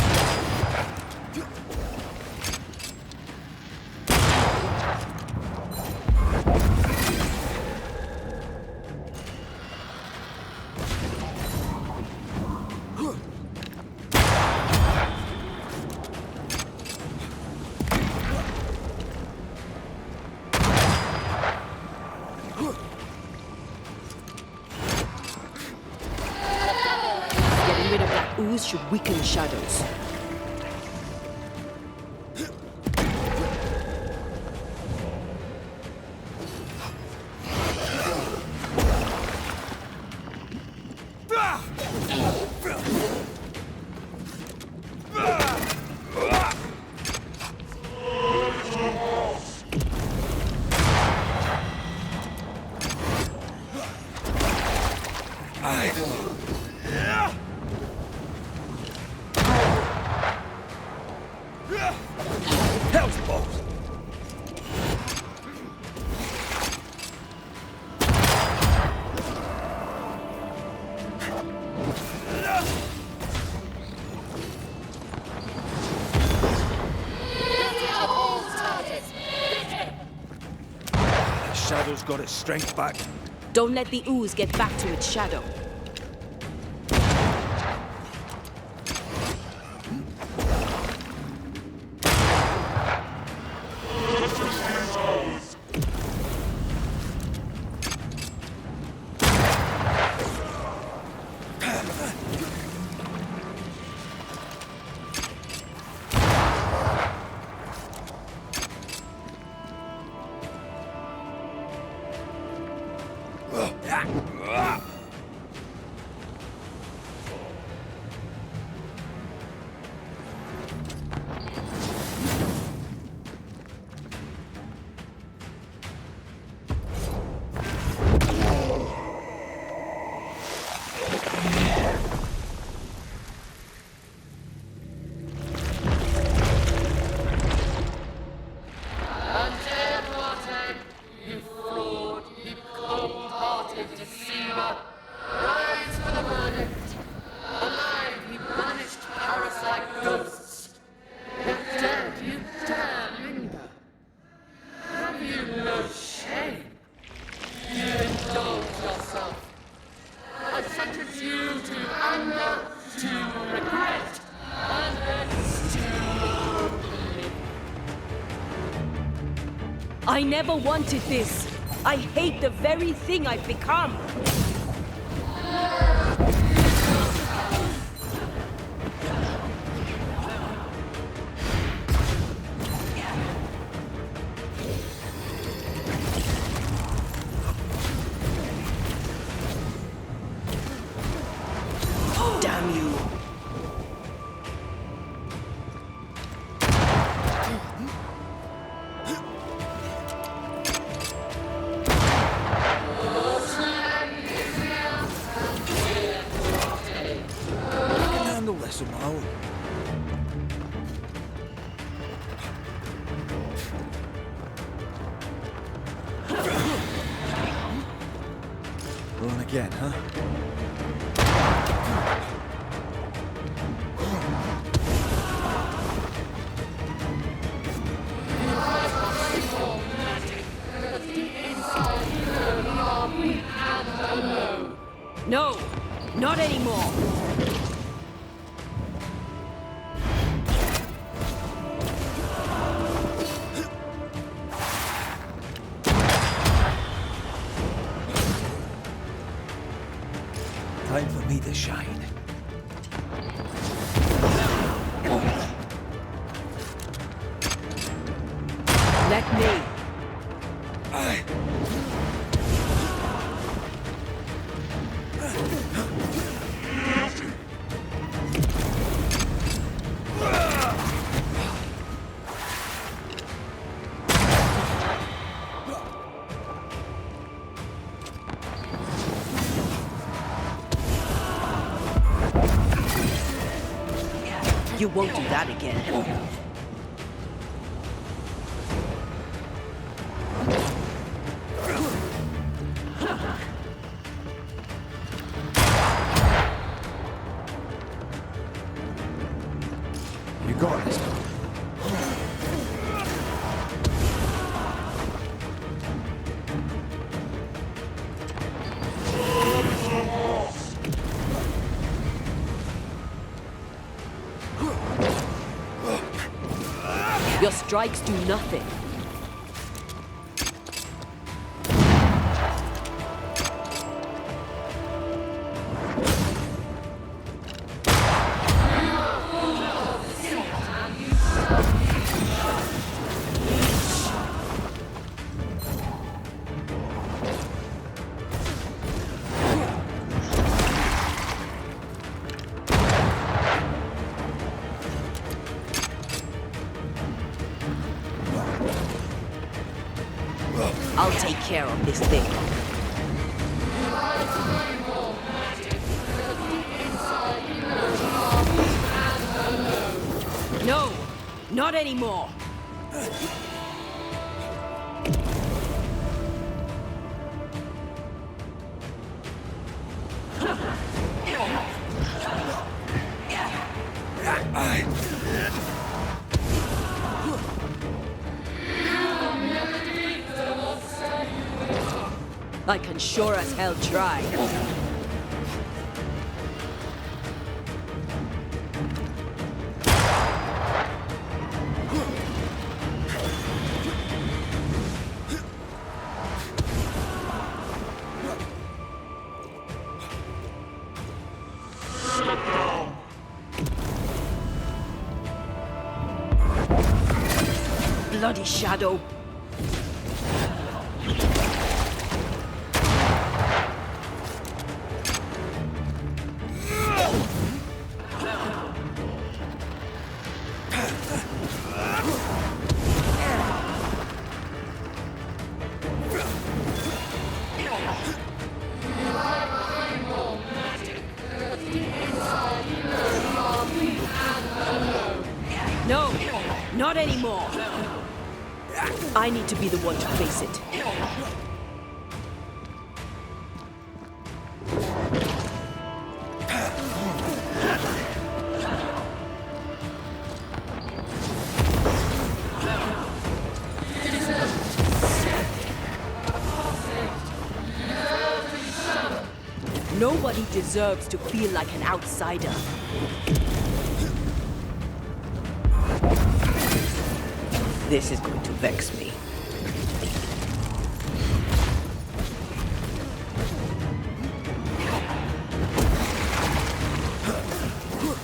Getting rid of that ooze should weaken shadows. Hell's balls! The shadow's got its strength back. Don't let the ooze get back to its shadow. I never wanted this. I hate the very thing I've become. Damn you. This on my own. again, huh? No, not anymore. Time for me to shine. Let me. You won't do that again. You got this. Your strikes do nothing. I'll take care of this thing. No, not anymore. I can sure as hell try. Bloody shadow. No, not anymore. I need to be the one to face it. Nobody deserves to feel like an outsider. This is going to vex me.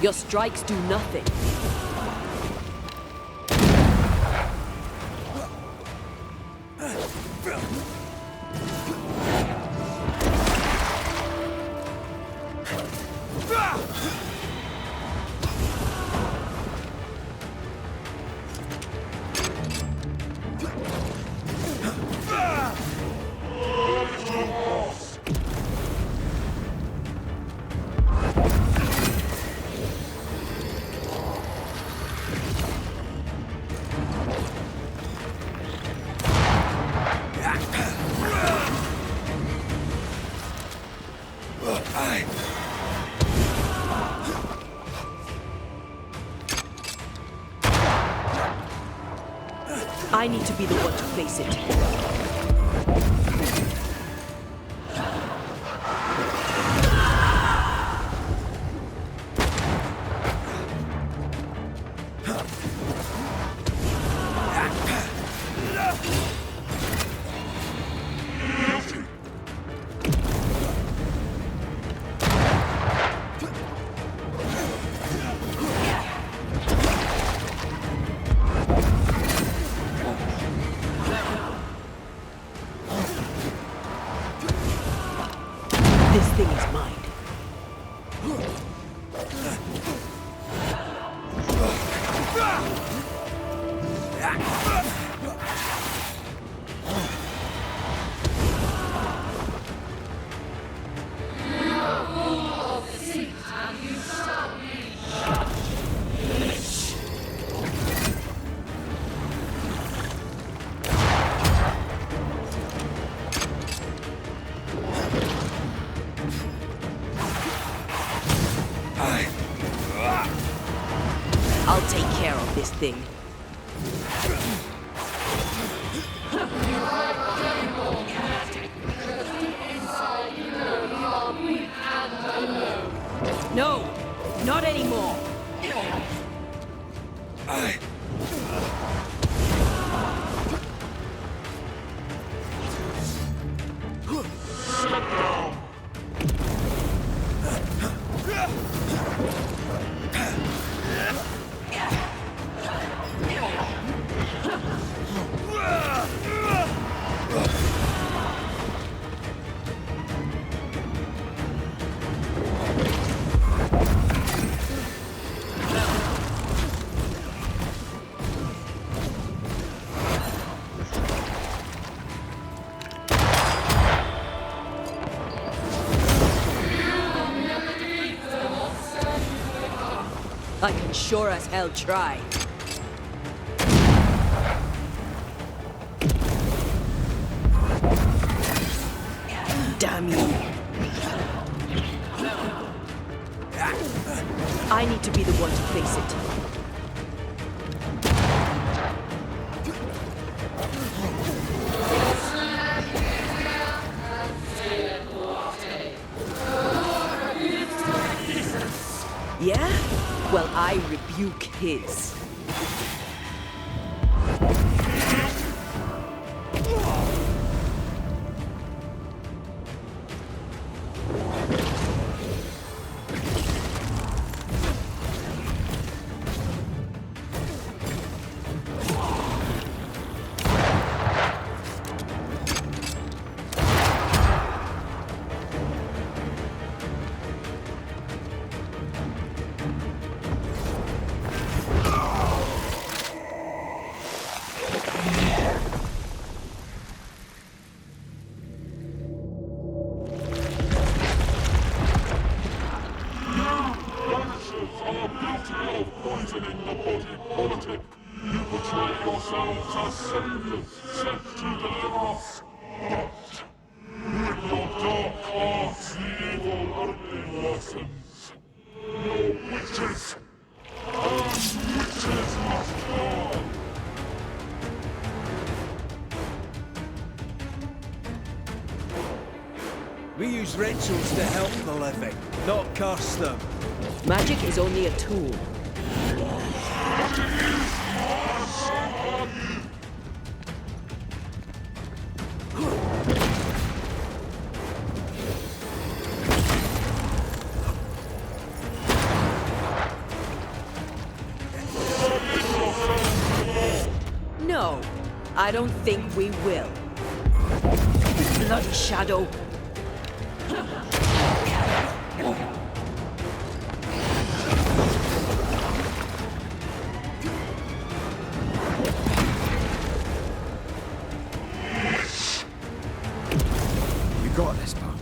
Your strikes do nothing. I need to be the one to place it. This thing is mine. I'll take care of this thing. No, not anymore. I can sure as hell try. Damn you. I need to be the one to place it. Yeah? Well, I rebuke his. Poisoning the body politic. You portray yourselves as saviors sent to deliver us. But with your dark arts, the evil only worsens. Your witches, and witches must burn. We use rituals to help the living, not curse them. Magic is only a tool. No, I don't think we will. Bloody shadow. You got this, pal.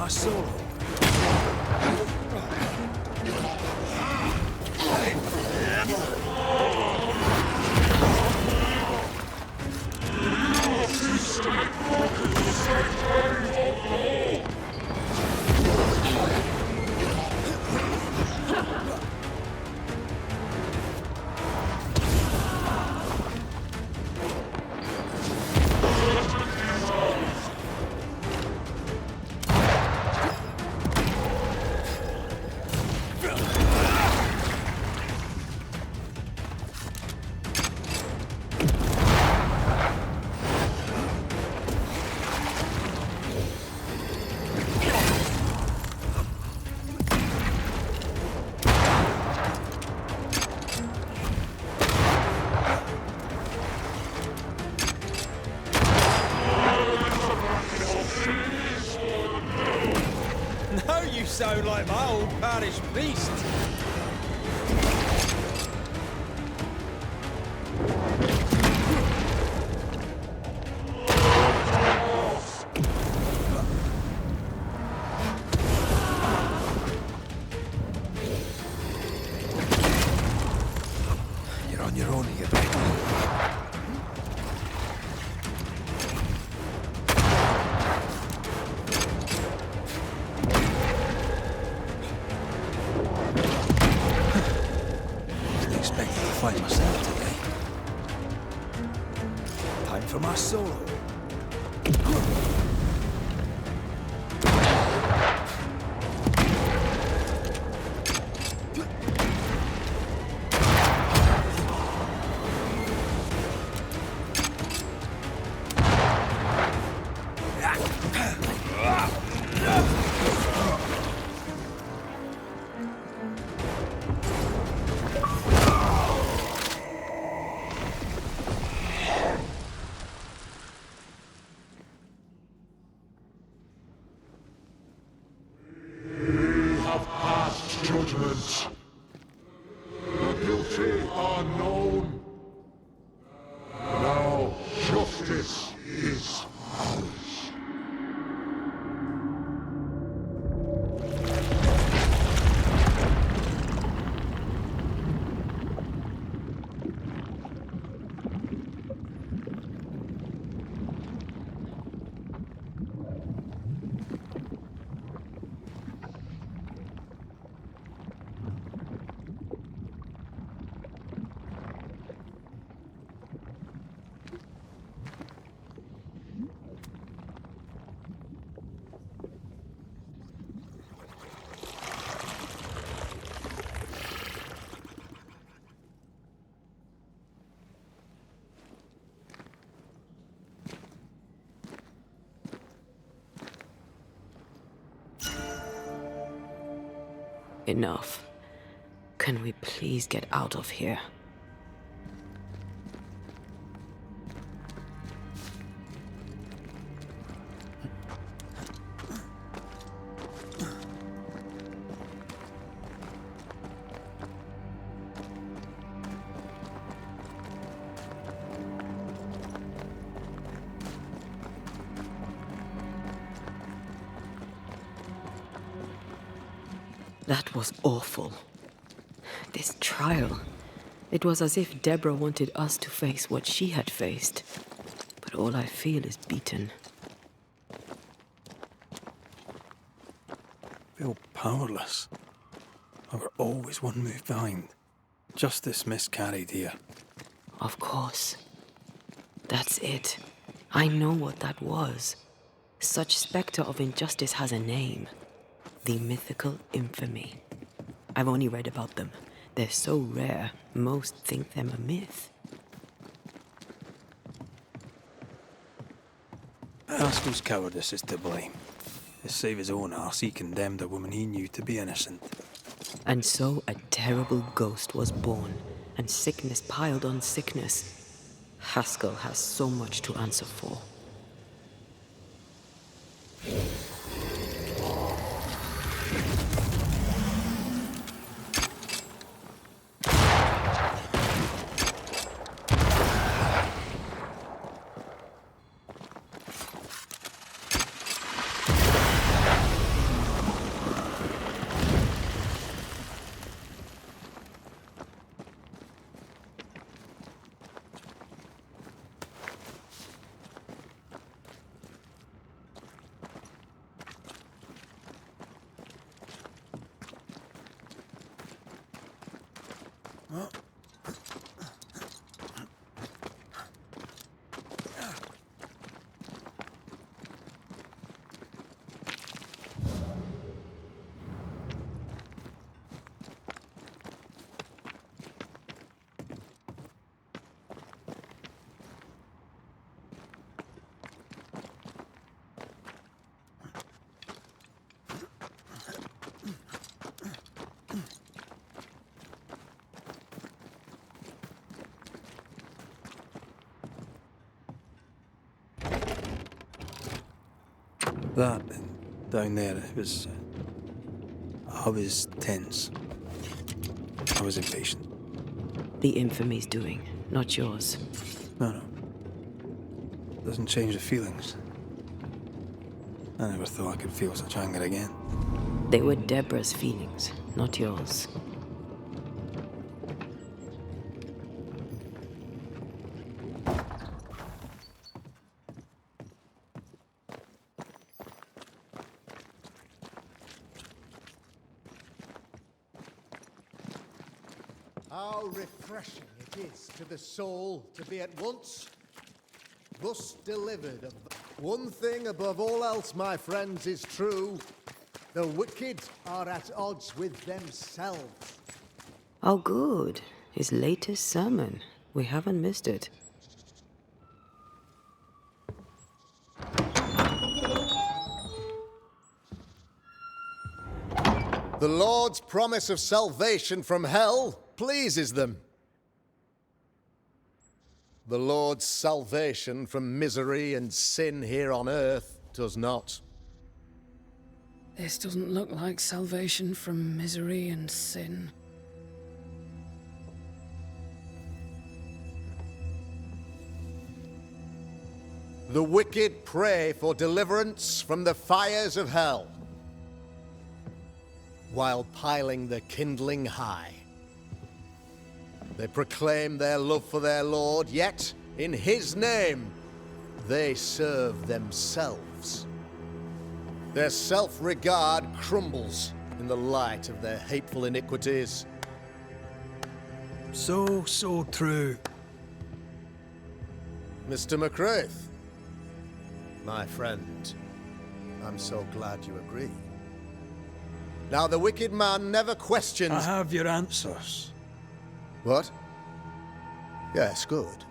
my solo. Now you sound like my old parish priest. You're on your own here, Red. Fight myself today. Time for my solo. Judgment. The guilty are known. Now justice is ours. Enough. Can we please get out of here? That was awful. This trial. It was as if Deborah wanted us to face what she had faced. But all I feel is beaten. Feel powerless. I were always one move behind. Justice miscarried here. Of course. That's it. I know what that was. Such spectre of injustice has a name. The mythical infamy. I've only read about them. They're so rare, most think them a myth. Haskell's cowardice is to blame. To save his own arse, he condemned a woman he knew to be innocent. And so a terrible ghost was born, and sickness piled on sickness. Haskell has so much to answer for. That down there, it was. I was tense. I was impatient. The infamy's doing, not yours. No. Doesn't change the feelings. I never thought I could feel such anger again. They were Deborah's feelings, not yours. How refreshing it is to the soul to be at once thus delivered of one thing above all else, my friends, is true. The wicked are at odds with themselves. Oh, good. His latest sermon. We haven't missed it. The Lord's promise of salvation from hell pleases them. The Lord's salvation from misery and sin here on earth does not. This doesn't look like salvation from misery and sin. The wicked pray for deliverance from the fires of hell, while piling the kindling high. They proclaim their love for their Lord, yet, in His name, they serve themselves. Their self-regard crumbles in the light of their hateful iniquities. So true. Mr. McCraith, my friend, I'm so glad you agree. Now, the wicked man never questions... I have your answers. What? Yes, good.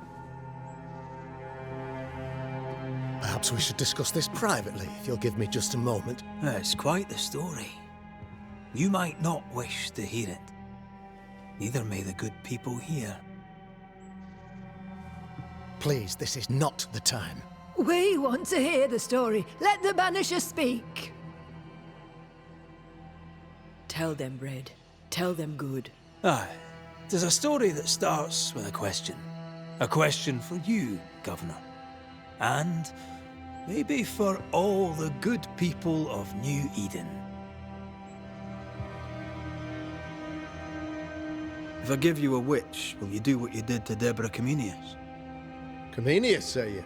Perhaps we should discuss this privately, if you'll give me just a moment. It's quite the story. You might not wish to hear it. Neither may the good people here. Please, this is not the time. We want to hear the story. Let the Banisher speak. Tell them, Red. Tell them good. Aye. It is a story that starts with a question. A question for you, Governor. And maybe for all the good people of New Eden. If I give you a witch, will you do what you did to Deborah Comenius? Comenius, say you?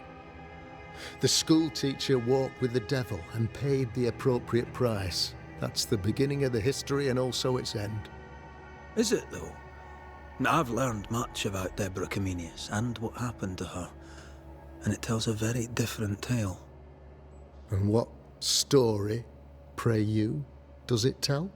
The school teacher walked with the devil and paid the appropriate price. That's the beginning of the history and also its end. Is it, though? I've learned much about Deborah Comenius and what happened to her, and it tells a very different tale. And what story, pray you, does it tell?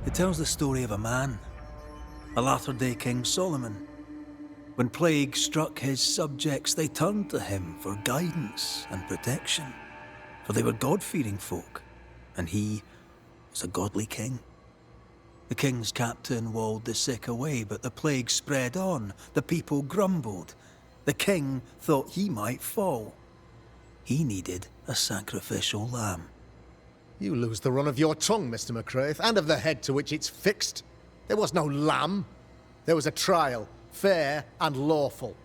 It tells the story of a man, a latter-day King Solomon. When plague struck his subjects, they turned to him for guidance and protection, for they were God-fearing folk, and he was a godly king. The king's captain walled the sick away, but the plague spread on. The people grumbled. The king thought he might fall. He needed a sacrificial lamb. You lose the run of your tongue, Mr. McCraith, and of the head to which it's fixed. There was no lamb. There was a trial, fair and lawful.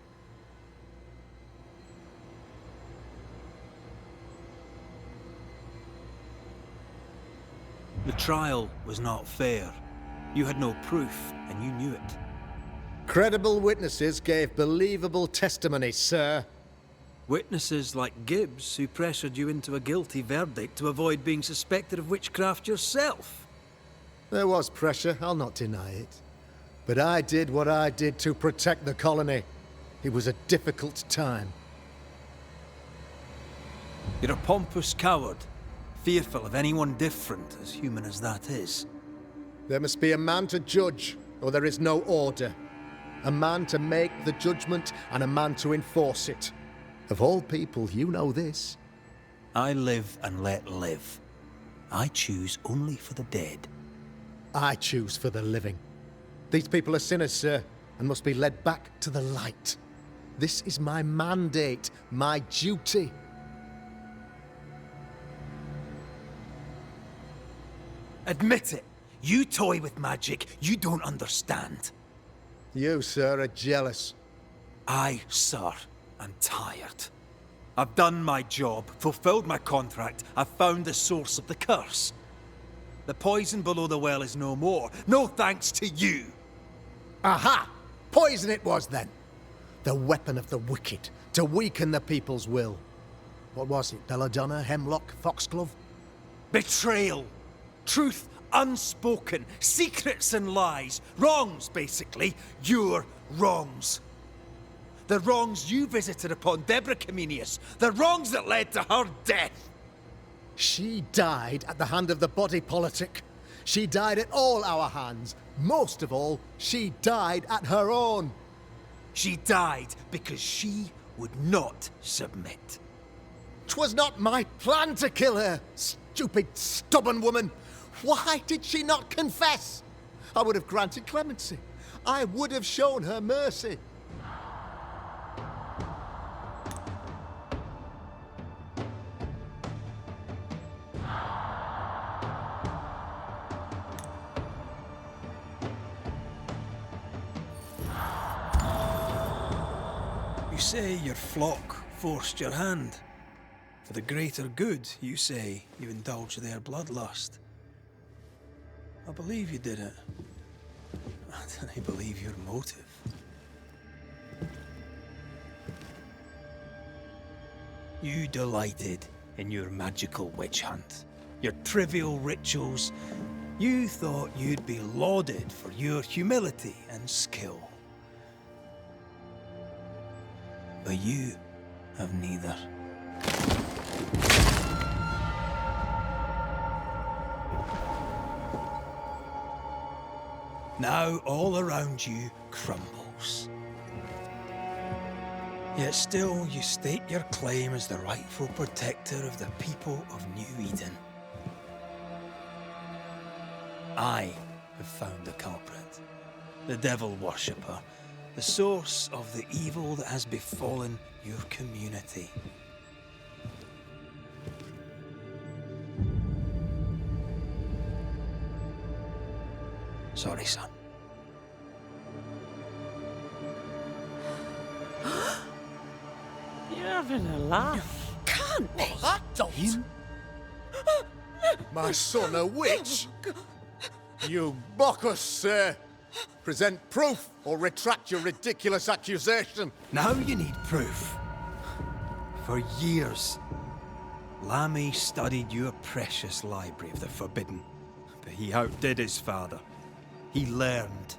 The trial was not fair. You had no proof, and you knew it. Credible witnesses gave believable testimony, sir. Witnesses like Gibbs, who pressured you into a guilty verdict to avoid being suspected of witchcraft yourself. There was pressure, I'll not deny it. But I did what I did to protect the colony. It was a difficult time. You're a pompous coward, fearful of anyone different, as human as that is. There must be a man to judge, or there is no order. A man to make the judgment, and a man to enforce it. Of all people, you know this. I live and let live. I choose only for the dead. I choose for the living. These people are sinners, sir, and must be led back to the light. This is my mandate, my duty. Admit it. You toy with magic you don't understand. You, sir, are jealous. I, sir, am tired. I've done my job, fulfilled my contract, I've found the source of the curse. The poison below the well is no more. No thanks to you. Aha! Poison it was, then. The weapon of the wicked, to weaken the people's will. What was it, belladonna, hemlock, foxglove? Betrayal. Truth unspoken. Secrets and lies. Wrongs, basically. Your wrongs. The wrongs you visited upon Deborah Comenius. The wrongs that led to her death. She died at the hand of the body politic. She died at all our hands. Most of all, she died at her own. She died because she would not submit. 'Twas not my plan to kill her, stupid, stubborn woman. Why did she not confess? I would have granted clemency. I would have shown her mercy. You say your flock forced your hand. For the greater good, you say, you indulged their bloodlust. I believe you did it. I don't believe your motive. You delighted in your magical witch hunt, your trivial rituals. You thought you'd be lauded for your humility and skill. But you have neither. Now all around you crumbles. Yet still you state your claim as the rightful protector of the people of New Eden. I have found the culprit, the devil worshipper, the source of the evil that has befallen your community. Sorry, son. You're having a laugh. Can't be. That don't. My son, a witch? You mock us, sir. Present proof or retract your ridiculous accusation. Now you need proof. For years, Lammy studied your precious library of the forbidden, but he outdid his father. He learned.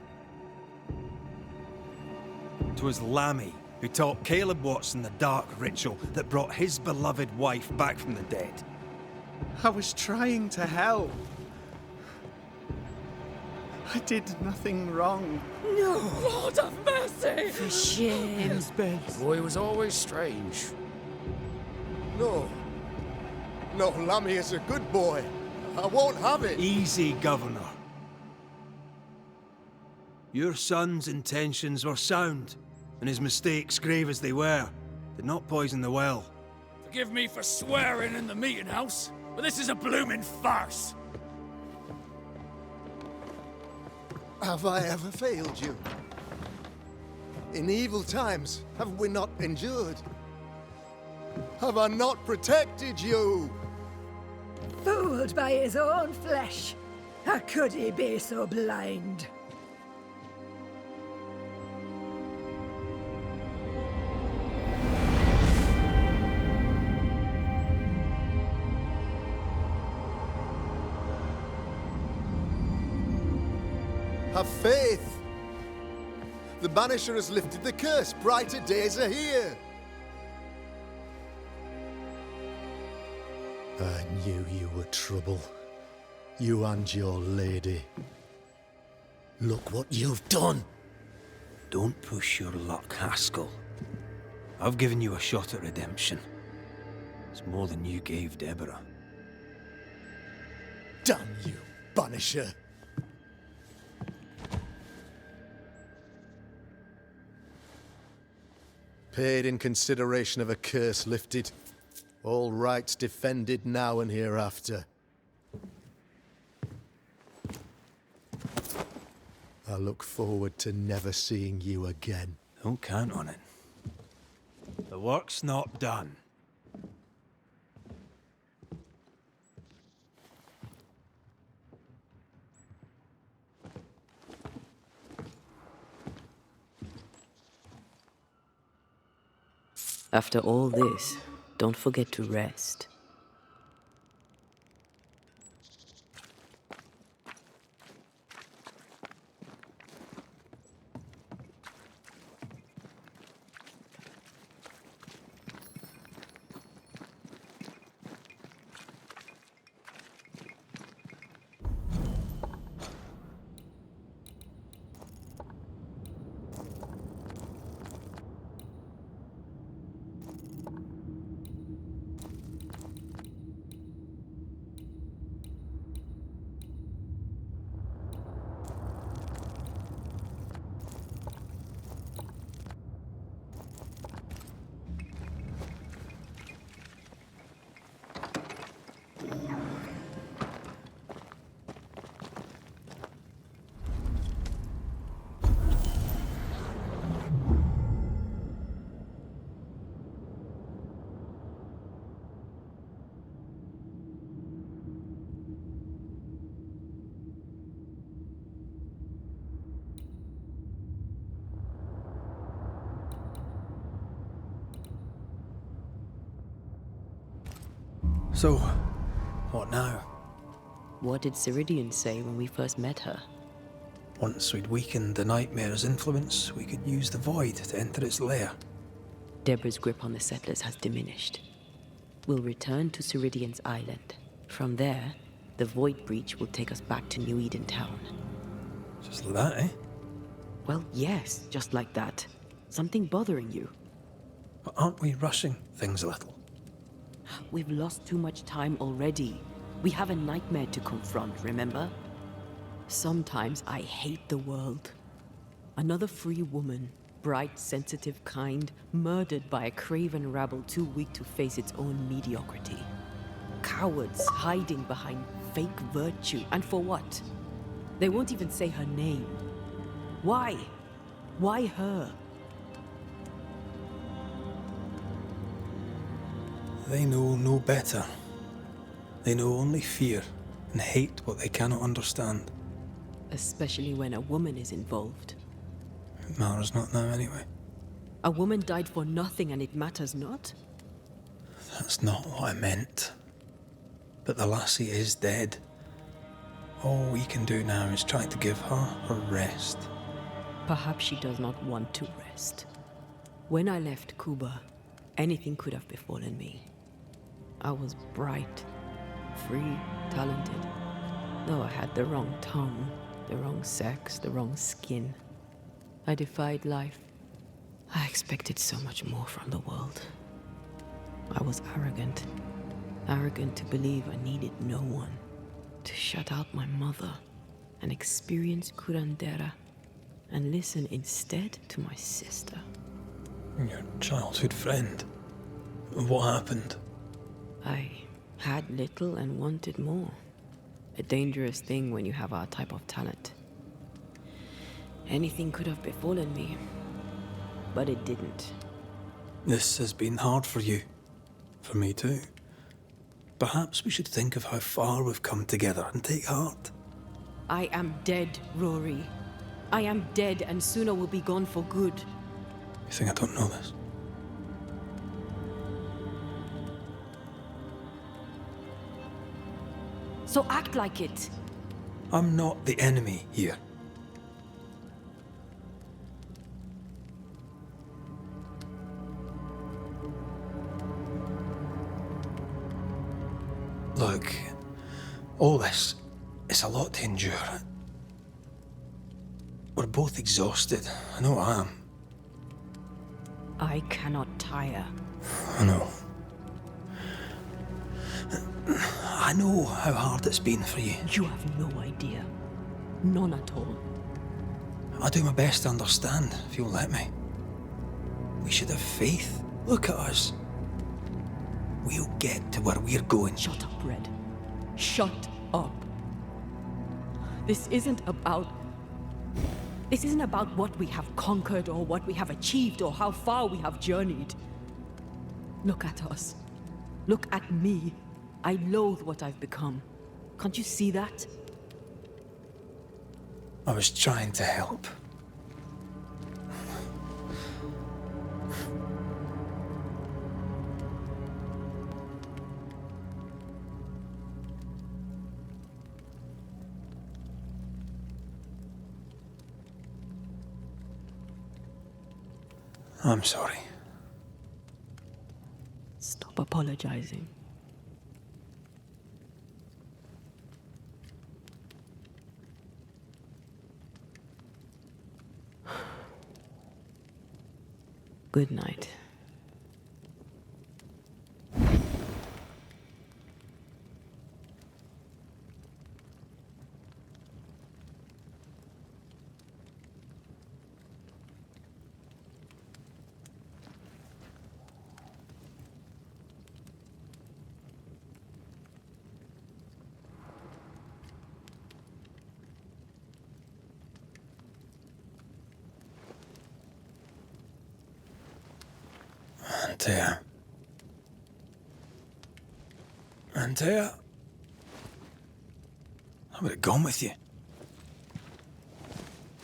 'Twas Lammy who taught Caleb Watson the dark ritual that brought his beloved wife back from the dead. I was trying to help. I did nothing wrong. No! Lord of mercy! For shame. The boy was always strange. No. No, Lammy is a good boy. I won't have it. Easy, Governor. Your son's intentions were sound. and his mistakes, grave as they were, did not poison the well. Forgive me for swearing in the meeting house, but this is a blooming farce. Have I ever failed you? In evil times, have we not endured? Have I not protected you? Fooled by his own flesh. How could he be so blind? Have faith! The Banisher has lifted the curse. Brighter days are here. I knew you were trouble. You and your lady. Look what you've done! Don't push your luck, Haskell. I've given you a shot at redemption. It's more than you gave Deborah. Damn you, Banisher! Paid in consideration of a curse lifted. All rights defended now and hereafter. I look forward to never seeing you again. Don't count on it. The work's not done. After all this, don't forget to rest. So, what now? What did Ceridian say when we first met her? Once we'd weakened the Nightmare's influence, we could use the Void to enter its lair. Deborah's grip on the settlers has diminished. We'll return to Ceridian's island. From there, the Void Breach will take us back to New Eden Town. Just like that, eh? Well, yes, just like that. Something bothering you? But aren't we rushing things a little? We've lost too much time already. We have a nightmare to confront, remember? Sometimes I hate the world. Another free woman, bright, sensitive, kind, murdered by a craven rabble too weak to face its own mediocrity. Cowards hiding behind fake virtue. And for what? They won't even say her name. Why? Why her? They know no better. They know only fear and hate what they cannot understand. Especially when a woman is involved. It matters not now anyway. A woman died for nothing and it matters not? That's not what I meant. But the lassie is dead. All we can do now is try to give her her rest. Perhaps she does not want to rest. When I left Cuba, anything could have befallen me. I was bright, free, talented. Though I had the wrong tongue, the wrong sex, the wrong skin. I defied life. I expected so much more from the world. I was arrogant. Arrogant to believe I needed no one. To shut out my mother and experience curandera and listen instead to my sister. Your childhood friend. What happened? I had little and wanted more. A dangerous thing when you have our type of talent. Anything could have befallen me, but it didn't. This has been hard for you. For me too. Perhaps we should think of how far we've come together and take heart. I am dead, Rory. I am dead, and Suna will be gone for good. You think I don't know this? So act like it. I'm not the enemy here. Look, all this, it's a lot to endure. We're both exhausted. I know I am. I cannot tire. I know. I know how hard it's been for you. You have no idea. None at all. I'll do my best to understand, if you'll let me. We should have faith. Look at us. We'll get to where we're going. Shut up, Red. Shut up. This isn't about what we have conquered or what we have achieved or how far we have journeyed. Look at us. Look at me. I loathe what I've become. Can't you see that? I was trying to help. I'm sorry. Stop apologizing. Good night. Antea. Antea? I would have gone with you.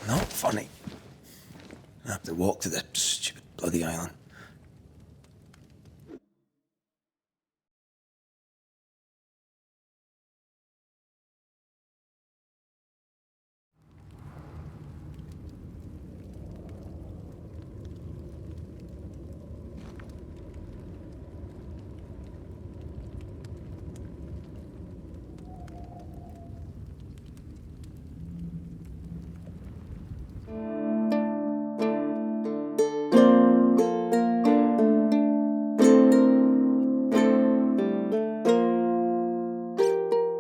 Not funny. I have to walk to the stupid bloody island.